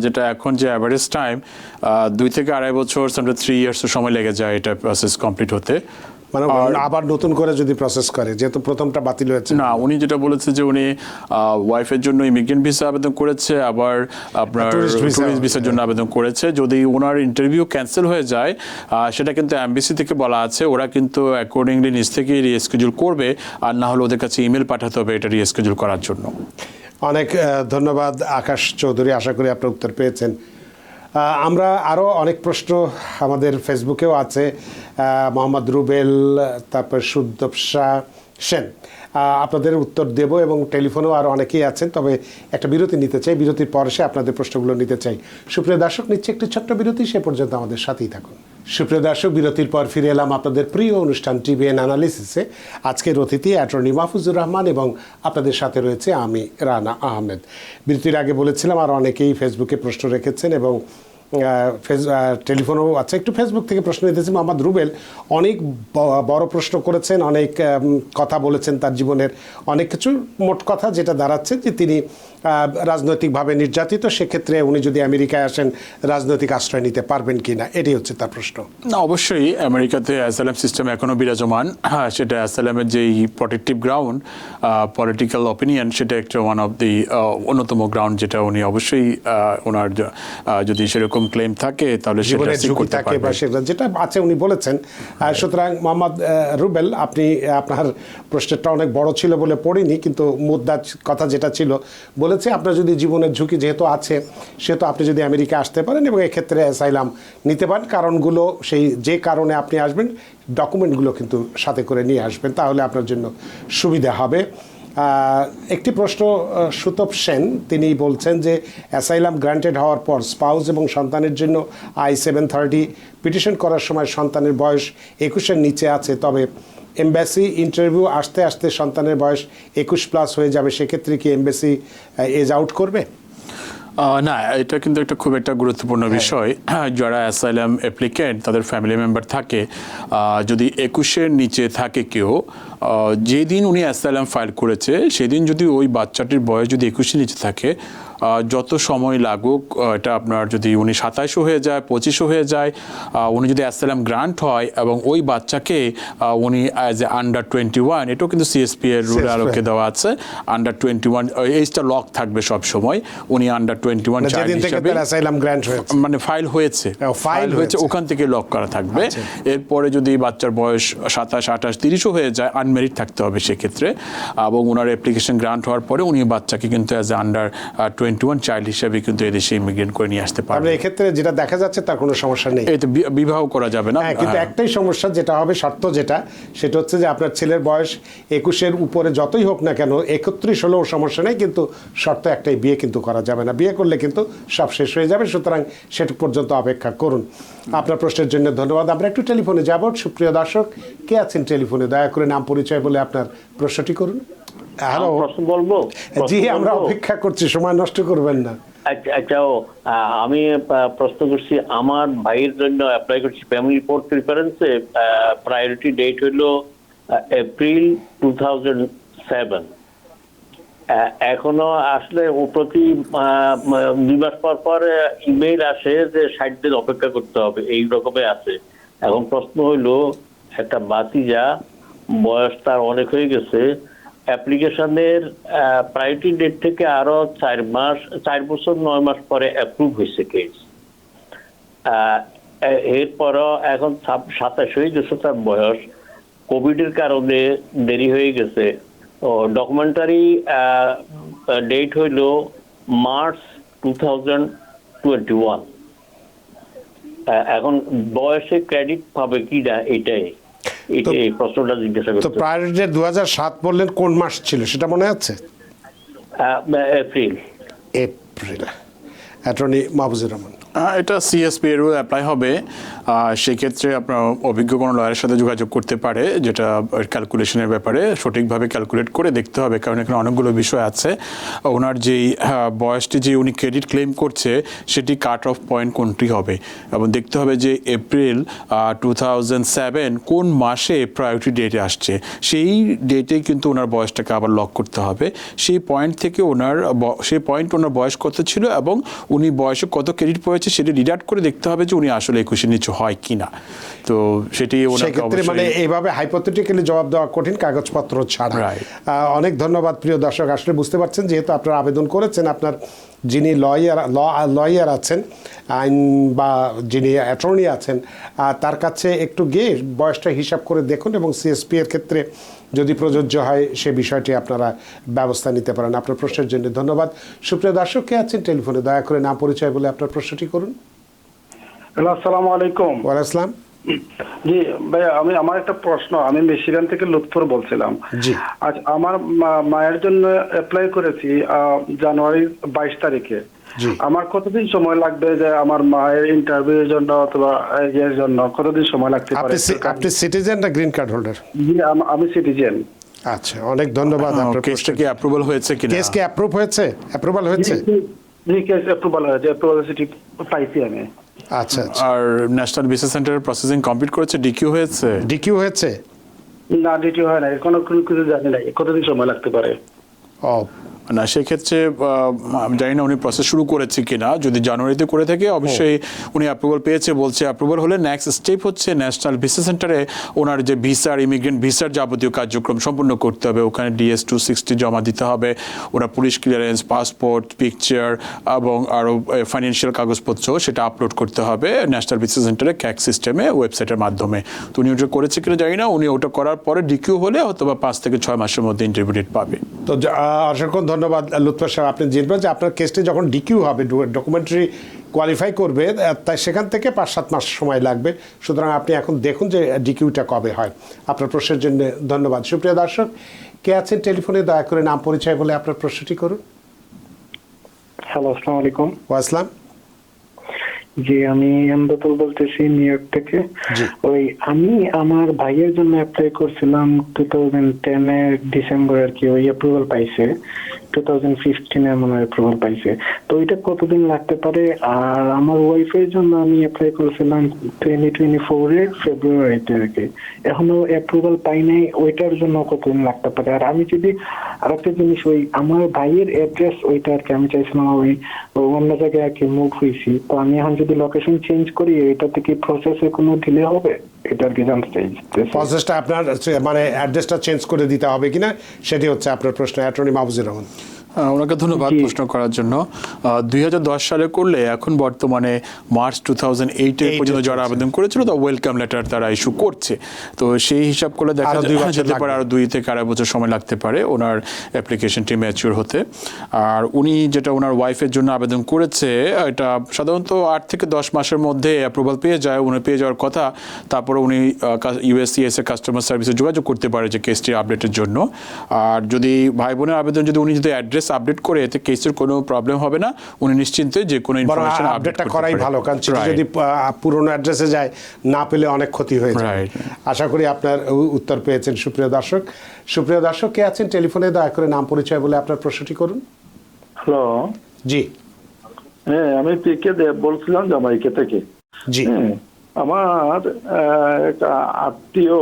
যেটা এখন যে অ্যাভারেজ টাইম 2 থেকে 2.5 বছর, 3 ইয়ার্স সময় লেগে যায় এটা প্রসেস কমপ্লিট হতে। মানে আবার নতুন করে যদি প্রসেস করে, যেহেতু প্রথমটা বাতিল হয়েছে। না, উনি যেটা বলেছে যে উনি ওয়াইফের জন্য ইমিগ্রেন্ট ভিসা আবেদন করেছে, আবার আপনার টুরিস্ট ভিসার জন্য আবেদন করেছে। যদি ওনার ইন্টারভিউ ক্যান্সেল হয়ে যায়, সেটা কিন্তু এমবিসি থেকে বলা আছে, ওরা কিন্তু অ্যাকর্ডিংলি নিজ থেকে রিস্কেডিউল করবে, আর না হলে ওদের কাছে ইমেল পাঠাতে হবে এটা রিস্কেডিউল করার জন্য। অনেক ধন্যবাদ আকাশ চৌধুরী, আশা করি আপনার উত্তর পেয়েছেন। আমরা আরও অনেক প্রশ্ন আমাদের ফেসবুকেও আছে। মোহাম্মদ রুবেল, তারপর সুদ্দব শাহ, সেন, আপনাদের উত্তর দেব এবং টেলিফোনেও আর অনেকেই আছেন, তবে একটা বিরতি নিতে চাই, বিরতির পর সে আপনাদের প্রশ্নগুলো নিতে চাই। সুপ্রিয় দর্শক, নিচ্ছে একটি ছোট্ট বিরতি, সে পর্যন্ত আমাদের সাথেই থাকুন। সুপ্রিয় দর্শক, বিরতির পর ফিরে এলাম আপনাদের প্রিয় অনুষ্ঠান টিভিএন অ্যানালিসিসে। আজকের অতিথি অ্যাটর্নি মাহফুজুর রহমান এবং আপনাদের সাথে রয়েছে আমি রানা আহমেদ। বিরতির আগে বলেছিলাম আর অনেকেই ফেসবুকে প্রশ্ন রেখেছেন এবং টেলিফোনও আছে। একটু ফেসবুক থেকে প্রশ্ন নিতেছি। মোহাম্মদ রুবেল অনেক বড় প্রশ্ন করেছেন, অনেক কথা বলেছেন তার জীবনের অনেক কিছু। মোট কথা যেটা দাঁড়াচ্ছে যে তিনি রাজনৈতিকভাবে নির্যাতিত, সেক্ষেত্রে উনি যদি আমেরিকায় আসেন রাজনৈতিক আশ্রয় নিতে পারবেন কি না, এটাই হচ্ছে তার প্রশ্ন। না, অবশ্যই আমেরিকাতে অ্যাসাইলাম সিস্টেম এখনও বিরাজমান। সেটা অ্যাসাইলামের যেই প্রটেক্টিভ গ্রাউন্ড, পলিটিক্যাল অপিনিয়ন, সেটা একটা ওয়ান অফ দি অন্যতম গ্রাউন্ড, যেটা উনি অবশ্যই ওনার যদি সেরকম ক্লেম থাকে তাহলে সেটা জীবনের সিক ঝুঁকি করতে থাকে বা পারবে। সেটা যেটা আছে উনি বলেছেন। সুতরাং মোহাম্মদ রুবেল, আপনি আপনার প্রশ্নটা অনেক বড় ছিল বলে পড়িনি, কিন্তু মুদ্রা কথা যেটা ছিল বলেছে আপনার যদি জীবনের ঝুঁকি যেহেতু আছে, সেহেতু আপনি যদি আমেরিকা আসতে পারেন এবং এক্ষেত্রে অ্যাসাইলাম নিতে পারেন, কারণগুলো সেই যে কারণে আপনি আসবেন ডকুমেন্টগুলো কিন্তু সাথে করে নিয়ে আসবেন, তাহলে আপনার জন্য সুবিধা হবে। একটি প্রশ্ন সুতপ সেন, তিনি বলছেন যে অ্যাসাইলাম গ্রান্টেড হওয়ার পর স্পাউস এবং সন্তানের জন্য I-730 পিটিশন করার সময় সন্তানের বয়স 21-এর নিচে আছে, তবে এমবাসি ইন্টারভিউ আসতে আসতে সন্তানের বয়স 21+ হয়ে যাবে, সেক্ষেত্রে কি এমবাসি এজ আউট করবে? না, এটা কিন্তু একটা খুব একটা গুরুত্বপূর্ণ বিষয়। যারা অ্যাসাইলাম অ্যাপ্লিকেন্ট তাদের ফ্যামিলি মেম্বার থাকে, যদি 21-এর নিচে থাকে কেউ, যেদিন উনি অ্যাসাইলাম ফাইল করেছে সেদিন যদি ওই বাচ্চাটির বয়স যদি 21-এর নিচে থাকে, যত সময় লাগুক, এটা আপনার যদি উনি 27 হয়ে যায়, 25 হয়ে যায়, উনি যদি অ্যাসাইলাম গ্রান্ট হয় এবং ওই বাচ্চাকে উনি অ্যাজ এ আন্ডার 21, এটাও কিন্তু সিএসপি এর রুল আলোকে দেওয়া আছে, আন্ডার 21 এইজটা লক থাকবে সব সময়। উনি আন্ডার 21 চাইল্ড হিসেবে অ্যাসাইলাম গ্রান্ট হয়েছে, মানে ফাইল হয়েছে, ফাইল হয়েছে, ওখান থেকে লক করা থাকবে। এরপরে যদি বাচ্চার বয়স 27, 28, 30 হয়ে যায়, আনমেরিড থাকতে হবে সেক্ষেত্রে, এবং ওনার অ্যাপ্লিকেশন গ্রান্ট হওয়ার পরে উনি বাচ্চাকে কিন্তু অ্যাজ এ আন্ডার 21 চাইল্ড হিসেবে কিন্তু এদেশে ইমিগ্রেন্ট করে নিয়ে আসতে পারবে। এক্ষেত্রে যেটা দেখা যাচ্ছে তার কোনো সমস্যা নেই, এই তো বিবাহ করা যাবে না। কিন্তু একটাই সমস্যা যেটা হবে, শর্ত যেটা, সেটা হচ্ছে যে আপনার ছেলের বয়স 21-এর উপরে যতই হোক না কেন, 31 হলেও সমস্যা নেই, কিন্তু শর্ত একটাই, বিয়ে কিন্তু করা যাবে না। বিয়ে করলে কিন্তু সব শেষ হয়ে যাবে, সুতরাং সেটুক পর্যন্ত অপেক্ষা করুন। আপনার প্রশ্নের জন্য ধন্যবাদ। আমরা একটু টেলিফোনে যাব। সুপ্রিয় দর্শক, কে আছেন টেলিফোনে? দয়া করে নাম পরিচয় বলে আপনার প্রশ্নটি করুন। হ্যালো, প্রশ্ন বলবো? জি, আমরা অপেক্ষা করছি, সময় নষ্ট করবেন না। আচ্ছা, আমি প্রশ্ন করছি, আমার ভাইয়ের জন্য অ্যাপ্লাই করছি ফ্যামিলি রিপোর্ট প্রিফারেন্সে, প্রায়োরিটি ডেট হলো এপ্রিল 2007। এখনো আসলে ও প্রতি 2 মাস পর পর ইমেইল আসে যে 60 দিন অপেক্ষা করতে হবে, এই রকমের আছে। এখন প্রশ্ন হইলো, একটা বাতিজা, বয়স তার অনেক হয়ে গেছে, অ্যাপ্লিকেশনের প্রায়োরিটি ডেট থেকে আরো 4 বছর 9 মাস পরে অ্যাপ্রুভ হয়েছে কেস। এরপরও এখন 27 হয়ে গেছে তার বয়স, কোভিডের কারণে দেরি হয়ে গেছে। ডকুমেন্টারি ডেট হইল মার্চ 2021। এখন বয়সে ক্রেডিট পাবে কি না, এটাই এই প্রশ্নটা জিজ্ঞাসা করতে। তো প্রায়োরিটি 2007 বললেন, কোন মাস ছিল সেটা মনে আছে? এপ্রিল। অ্যাটর্নি মাহফুজুর রহমান, এটা সিএসপি এর অ্যাপ্লাই হবে। সেক্ষেত্রে আপনার অভিজ্ঞ কোনো লয়ারের সাথে যোগাযোগ করতে পারে, যেটা ক্যালকুলেশনের ব্যাপারে সঠিকভাবে ক্যালকুলেট করে দেখতে হবে, কারণ এখানে অনেকগুলো বিষয় আছে। ওনার যেই বয়সটি যে উনি ক্রেডিট ক্লেম করছে সেটি কাট অফ পয়েন্ট কোনটি হবে, এবং দেখতে হবে যে এপ্রিল 2007 কোন মাসে প্রায়োরিটি ডেটে আসছে, সেই ডেটে কিন্তু ওনার বয়সটাকে আবার লক করতে হবে। সেই পয়েন্ট থেকে সেই পয়েন্ট ওনার বয়স কত ছিল এবং উনি বয়সে কত ক্রেডিট পেয়েছে সেটা ডিডাক্ট করে দেখতে হবে যে উনি আসলে 21-এর নিচে হয় কিনা। তো সেটি সেক্ষেত্রে মানে এইভাবে হাইপোথেটিক্যালি জবাব দেওয়া কঠিন, কাগজপত্র ছাড়া। অনেক ধন্যবাদ প্রিয় দর্শক। আসলে বুঝতে পারছেন, যেহেতু আপনারা আবেদন করেছেন, আপনার যিনি লয়ার আছেন, আইন বা যিনি অ্যাটর্নি আছেন, তার কাছে একটু গিয়ে বয়সটা হিসাব করে দেখুন, এবং সিএসপি এর ক্ষেত্রে যদি প্রযোজ্য হয় সে বিষয়টি আপনারা ব্যবস্থা নিতে পারেন। আপনার প্রশ্নের জন্য ধন্যবাদ। সুপ্রিয় দর্শক, কে আছেন টেলিফোনে? দয়া করে নাম পরিচয় বলে আপনার প্রশ্নটি করুন। হ্যালো, আসসালামু আলাইকুম। ওয়ালাইকুম আসসালাম। জি ভাইয়া, আমার একটা প্রশ্ন। আমি মিশিগান থেকে লুৎফর বলছিলাম। জি। আজ আমার মায়ের জন্য অ্যাপ্লাই করেছি জানুয়ারি 22 তারিখে। জি। আমার কতদিন সময় লাগবে যে আমার মায়ের ইন্টারভিউর জন্য অথবা এর জন্য কতদিন সময় লাগতে পারে? আপনি সিটিজেন না গ্রিন কার্ড হোল্ডার? জি, আমি সিটিজেন। আচ্ছা, অনেক ধন্যবাদ। আপনার কেসটা কি অ্যাপ্রুভাল হয়েছে কিনা? কেস কি অ্যাপ্রুভ হয়েছে? অ্যাপ্রুভাল হয়েছে? জি, কেস অ্যাপ্রুভাল হয়েছে, অ্যাপ্রুভাল পাইছি আমি। আচ্ছা আচ্ছা। আর ন্যাশনাল ভিসা সেন্টারের প্রসেসিং কমপ্লিট করেছে, ডিকিউ হয়েছে? ডিকিউ হয়েছে? না, ডিটি হয় না, কোনো কিছু জানি না কতদিন সময় লাগতে পারে। ও না, সেক্ষেত্রে আমি জানি না উনি প্রসেস শুরু করেছে কিনা। যদি জানুয়ারিতে করে থাকে অবশ্যই উনি অ্যাপ্রুভাল পেয়েছে বলছে। অ্যাপ্রুভাল হলে নেক্সট স্টেপ হচ্ছে ন্যাশনাল ভিসা সেন্টারে ওনার যে ভিসার, ইমিগ্রেন্ট ভিসার যাবতীয় কার্যক্রম সম্পূর্ণ করতে হবে। ওখানে DS-260 জমা দিতে হবে, ওরা পুলিশ ক্লিয়ারেন্স, পাসপোর্ট, পিকচার এবং আরও ফাইন্যান্সিয়াল কাগজপত্র সেটা আপলোড করতে হবে ন্যাশনাল ভিসা সেন্টারে ক্যাক সিস্টেমে, ওয়েবসাইটের মাধ্যমে। তো উনি ওটা করেছে কিনা জানি না। উনি ওটা করার পরে ডিকিউ হলে অথবা 5 থেকে 6 মাসের মধ্যে ইন্টারভিউ ডেট পাবে। তো অসংখ্য ধন্যবাদ লুৎফর সাহেব। আপনি জিতবেন যে আপনার কেসটি যখন ডিকিউ হবে, ডকুমেন্টারি কোয়ালিফাই করবে, তাই সেখান থেকে 5-7 মাস সময় লাগবে। সুতরাং আপনি এখন দেখুন যে ডিকিউটা কবে হয়। আপনার প্রশ্নের জন্য ধন্যবাদ। সুপ্রিয় দর্শক, কে আছেন টেলিফোনে? দয়া করে নাম পরিচয় বলে আপনার প্রশ্নটি করুন। হ্যালো, আসসালামু আলাইকুম। ওয়াসলাম। জি, আমি আমদাতুল বলতেছি নিউ ইয়র্ক থেকে। জি। ওই আমি আমার ভাইয়ের জন্য অ্যাপ্লাই করছিলাম 2010 এর ডিসেম্বর আর কি। ওই অ্যাপ্রুভাল পাইছে 2015 এর মনে হয় অ্যাপ্রুভাল পাইছে। তো ওইটা কতদিন লাগতে পারে? আর আমার ওয়াইফের জন্য আমি অ্যাপ্লাই করেছিলাম 2024 এর ফেব্রুয়ারিতে আর কি। এখনো অ্যাপ্রুভাল পাই নাই, ওইটার জন্য কতদিন লাগতে পারে? আর আমি যদি আরেকটা জিনিস, ওই আমার ভাইয়ের অ্যাড্রেস ওইটা আর কি, আমি চাইছিলাম ওই অন্য জায়গায় আর কি মুভ হয়েছি। তো আমি এখন যদি লোকেশন চেঞ্জ করি, এটাতে কি প্রসেসে কোনো ডিলে হবে? এটা আর কি জানতে চাই। প্রসেসটা আপনার মানে অ্যাড্রেসটা চেঞ্জ করে দিতে হবে কিনা সেটি হচ্ছে আপনার প্রশ্ন। অ্যাটর্নি মাহফুজুর রহমান। ওনাকে ধন্যবাদ প্রশ্ন করার জন্য। 2010 সালে করলে এখন বর্তমানে মার্চ 2008 পর্যন্ত যারা আবেদন করেছিল তো ওয়েলকাম লেটার তারা ইস্যু করছে। তো সেই হিসাব করলে দেখা যেতে পারে আরো 2 থেকে 2.5 বছর সময় লাগতে পারে ওনার অ্যাপ্লিকেশনটি ম্যাচিওর হতে। আর উনি যেটা ওনার ওয়াইফের জন্য আবেদন করেছে, এটা সাধারণত 8 থেকে 10 মাসের মধ্যে অ্যাপ্রুভাল পেয়ে যায়, উনি পেয়ে যাওয়ার কথা। তারপরে উনি USCIS এর কাস্টমার সার্ভিসে যোগাযোগ করতে পারে যে কেসটি আপডেটের জন্য। আর যদি ভাই বোনের আবেদন যদি উনি যদি অ্যাড্রেস আপডেট করে, এতে কেসের কোনো প্রবলেম হবে না। উনি নিশ্চিন্তে যে কোনো ইনফরমেশন আপডেটটা করাই ভালো, কারণ যদি পুরনো অ্যাড্রেসে যায় না পেলে অনেক ক্ষতি হয়ে যায়। আশা করি আপনার উত্তর পেয়েছেন। সুপ্রিয় দর্শক, কে আছেন টেলিফোনে? দয়া করে নাম পরিচয় বলে আপনার প্রশ্নটি করুন। হ্যালো। জি। হ্যাঁ, আমি পিকে বলছিলাম জামাইকা থেকে। জি। আমার একটা আত্মীয়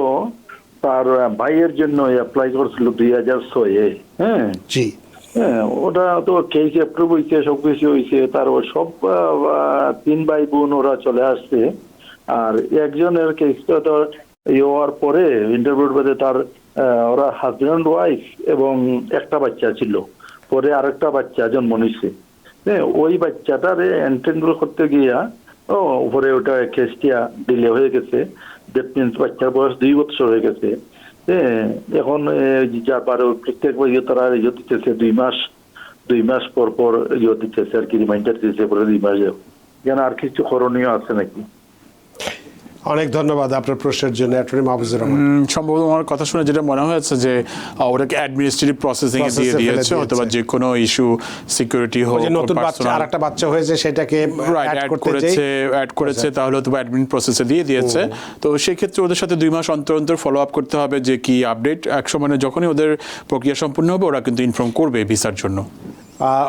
তার ভাইয়ের জন্য অ্যাপ্লাই করছিল 2006-এ। হ্যাঁ। জি। হ্যাঁ, ওটা তো কেস অ্যাপ্রুভ হয়েছে, সবকিছু হয়েছে। তার সব 3 ভাই বোন ওরা চলে আসছে। আর একজনের কেসটা তো হওয়ার পরে ইন্টারভিউর বাদে তার ওরা হাজব্যান্ড ওয়াইফ এবং একটা বাচ্চা ছিল। পরে আরেকটা বাচ্চা জন্ম নিচ্ছে। হ্যাঁ, ওই বাচ্চাটারে এন্ট্রেনগুলো করতে গিয়া উপরে ওটা কেসটা ডিলে হয়ে গেছে। দ্যাট মিনস বাচ্চার বয়স 2 বছর হয়ে গেছে। এখন যার পারে প্রত্যেক তারা দিতেছে 2 মাস পর পর দিতেছে আর কি, রিমাইন্ডার দিতেছে পরে 2 মাস। যেন আর কিছু করণীয় আছে নাকি? অনেক ধন্যবাদ আপনার প্রশ্নের জন্য অ্যাটর্নি মাহফুজুর রহমান। সম্ভবত আমার কথা শুনে যেটা মনে হয়েছে যে ওটাকে অ্যাডমিনিস্ট্রেটিভ প্রসেসিং এ দিয়ে দিয়েছে, অথবা যে কোনো ইস্যু সিকিউরিটি হোক, নতুন বাচ্চা আরেকটা বাচ্চা হয়েছে সেটাকে অ্যাড করেছে তাহলে অথবা অ্যাডমিন প্রসেসে দিয়ে দিয়েছে। তো সেই ক্ষেত্রে ওদের সাথে 2 মাস অন্তর অন্তর ফলো আপ করতে হবে যে কি আপডেট। এক সময় যখনই ওদের প্রক্রিয়া সম্পূর্ণ হবে ওরা কিন্তু ইনফর্ম করবে ভিসার জন্য।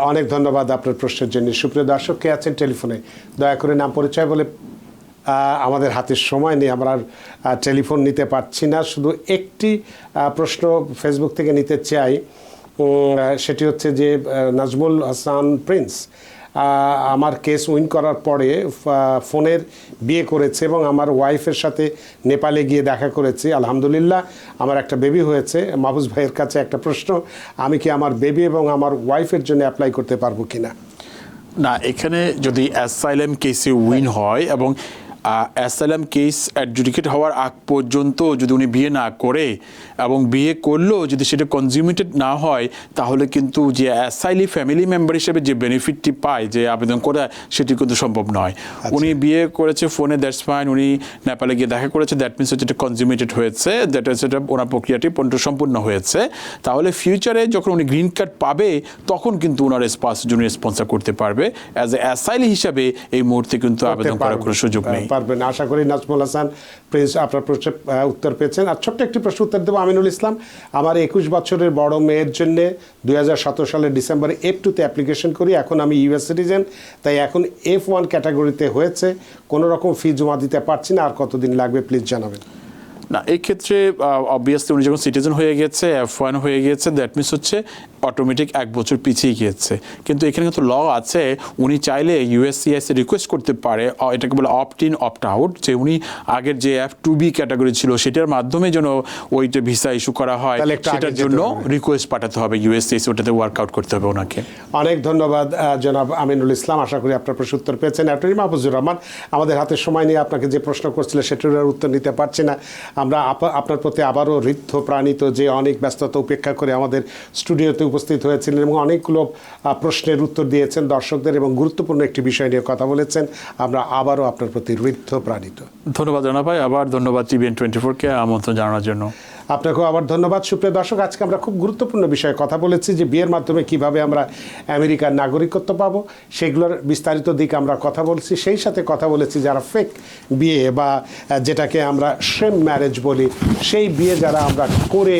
অনেক ধন্যবাদ আপনার প্রশ্নের জন্য। সুপ্রিয় দর্শক, কে আছেন টেলিফোনে? দয়া করে নাম পরিচয় বলে। আমাদের হাতে সময় নেই, আমরা টেলিফোন নিতে পারছি না। শুধু একটি প্রশ্ন ফেসবুক থেকে নিতে চাই, সেটি হচ্ছে যে নাজমুল হাসান প্রিন্স আমার কেস উইন করার পরে ফোনের বিয়ে করেছে এবং আমার ওয়াইফের সাথে নেপালে গিয়ে দেখা করেছি। আলহামদুলিল্লাহ আমার একটা বেবি হয়েছে। মাহফুজ ভাইয়ের কাছে একটা প্রশ্ন, আমি কি আমার বেবি এবং আমার ওয়াইফের জন্য অ্যাপ্লাই করতে পারবো কিনা? না, এখানে যদি অ্যাসাইলাম কেসে উইন হয় এবং অ্যাসাইলাম কেস অ্যাডজুডিকেট হওয়ার আগ পর্যন্ত যদি উনি বিয়ে না করে এবং বিয়ে করলেও যদি সেটা কনজিউমেটেড না হয়, তাহলে কিন্তু যে অ্যাসাইলি ফ্যামিলি মেম্বার হিসেবে যে বেনিফিটটি পায়, যে আবেদন করে, সেটি কিন্তু সম্ভব নয়। উনি বিয়ে করেছে ফোনে, দ্যাটস ফাইন। উনি নেপালে গিয়ে দেখা করেছে, দ্যাট মিনস হচ্ছে এটা কনজিউমেটেড হয়েছে, সেটা ওনার প্রক্রিয়াটি সম্পূর্ণ হয়েছে। তাহলে ফিউচারে যখন উনি গ্রিন কার্ড পাবে, তখন কিন্তু ওনার স্পাউসের জন্য স্পন্সর করতে পারবে। অ্যাজ এ অ্যাসাইলি হিসাবে এই মুহূর্তে কিন্তু আবেদন করার কোনো সুযোগ নেই। পারবেন, আশা করি নাজমুল হাসান প্রিন্স আপনার প্রশ্নের উত্তর পেয়েছেন। আর ছোট্ট একটি প্রশ্ন উত্তর দেবো আমিনুল ইসলাম। আমার 21 বছরের বড় মেয়ের জন্য 2017 সালের ডিসেম্বরে F2-তে অ্যাপ্লিকেশন করি। এখন আমি ইউএস সিটিজেন, তাই এখন F1 ক্যাটাগরিতে হয়েছে, কোনো রকম ফি জমা দিতে পারছি না। আর কতদিন লাগবে প্লিজ জানাবেন। না, এই ক্ষেত্রে অবভিয়াসলি উনি যখন সিটিজেন হয়ে গেছে, F1 হয়ে গিয়েছে, দ্যাট মিনস হচ্ছে অটোমেটিক 1 বছর পিছিয়ে গিয়েছে। কিন্তু এখানে কিন্তু ল আছে, উনি চাইলে USCIS রিকোয়েস্ট করতে পারে, এটাকে বলে অপ্ট ইন অপ্ট আউট, যে উনি আগের যে F2B ক্যাটাগরি ছিল সেটার মাধ্যমে যেন ওইটা ভিসা ইস্যু করা হয়, সেটার জন্য রিকোয়েস্ট পাঠাতে হবে USCIS, ওটাতে ওয়ার্কআউট করতে হবে ওনাকে। অনেক ধন্যবাদ জনাব আমিনুল ইসলাম, আশা করি আপনার প্রশ্ন উত্তর পেয়েছেন। অ্যাটর্নি মাহফুজুর রহমান, আমাদের হাতে সময় নিয়ে আপনাকে যে প্রশ্ন করছিলেন সেটার উত্তর নিতে পারছি না। আমরা আপনার প্রতি আবারও ঋদ্ধ প্রাণিত যে অনেক ব্যস্ততা উপেক্ষা করে আমাদের স্টুডিওতে উপস্থিত হয়েছিলেন এবং অনেকগুলো প্রশ্নের উত্তর দিয়েছেন দর্শকদের এবং গুরুত্বপূর্ণ একটি বিষয় নিয়ে কথা বলেছেন। আমরা আবারও আপনার প্রতি ঋদ্ধ প্রাণিত। ধন্যবাদ জানা ভাই, আবার ধন্যবাদ TVN 24-কে আমন্ত্রণ জানানোর জন্য। আপনাকেও আবার ধন্যবাদ। সুপ্রিয় দর্শক, আজকে আমরা খুব গুরুত্বপূর্ণ বিষয়ে কথা বলেছি যে বিয়ের মাধ্যমে কিভাবে আমরা আমেরিকার নাগরিকত্ব পাবো, সেগুলোর বিস্তারিত দিক আমরা কথা বলছি। সেই সাথে কথা বলেছি যারা ফেক বিয়ে বা যেটাকে আমরা সেম ম্যারেজ বলি, সেই বিয়ে যারা আমরা করে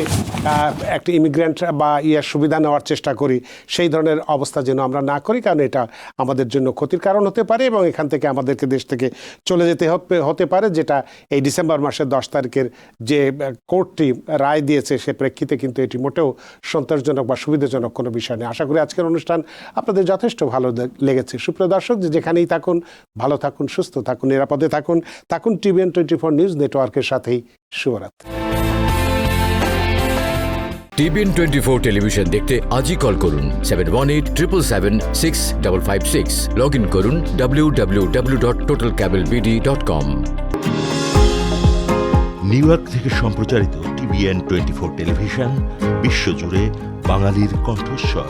একটা ইমিগ্রেন্ট বা সুবিধা নেওয়ার চেষ্টা করি, সেই ধরনের অবস্থা যেন আমরা না করি, কারণ এটা আমাদের জন্য ক্ষতির কারণ হতে পারে এবং এখান থেকে আমাদেরকে দেশ থেকে চলে যেতে হতে পারে, যেটা এই ডিসেম্বর মাসের 10 তারিখের যে কোর্টটি রায় দিয়েছে সে প্রেক্ষিতে কিন্তু এটি মোটেও সন্তোষজনক বা সুবিধাজনক কোনো বিষয় নেই। আশা করি আজকের অনুষ্ঠান আপনাদের যথেষ্ট ভালো লেগেছে। সুপ্রিয় দর্শক, যেখানেই থাকুন, ভালো থাকুন, সুস্থ থাকুন, নিরাপদে থাকুন। TVN 24 নিউজ নেটওয়ার্কের সাথেই শুভরাত্রি। TVN 24 টেলিভিশন দেখতে আজই কল করুন 7187776556। লগ ইন করুন www.totalcablebd.com। নিউ ইয়র্ক থেকে সম্প্রচারিত TVN 24 টেলিভিশন বিশ্বজুড়ে বাঙালির কণ্ঠস্বর।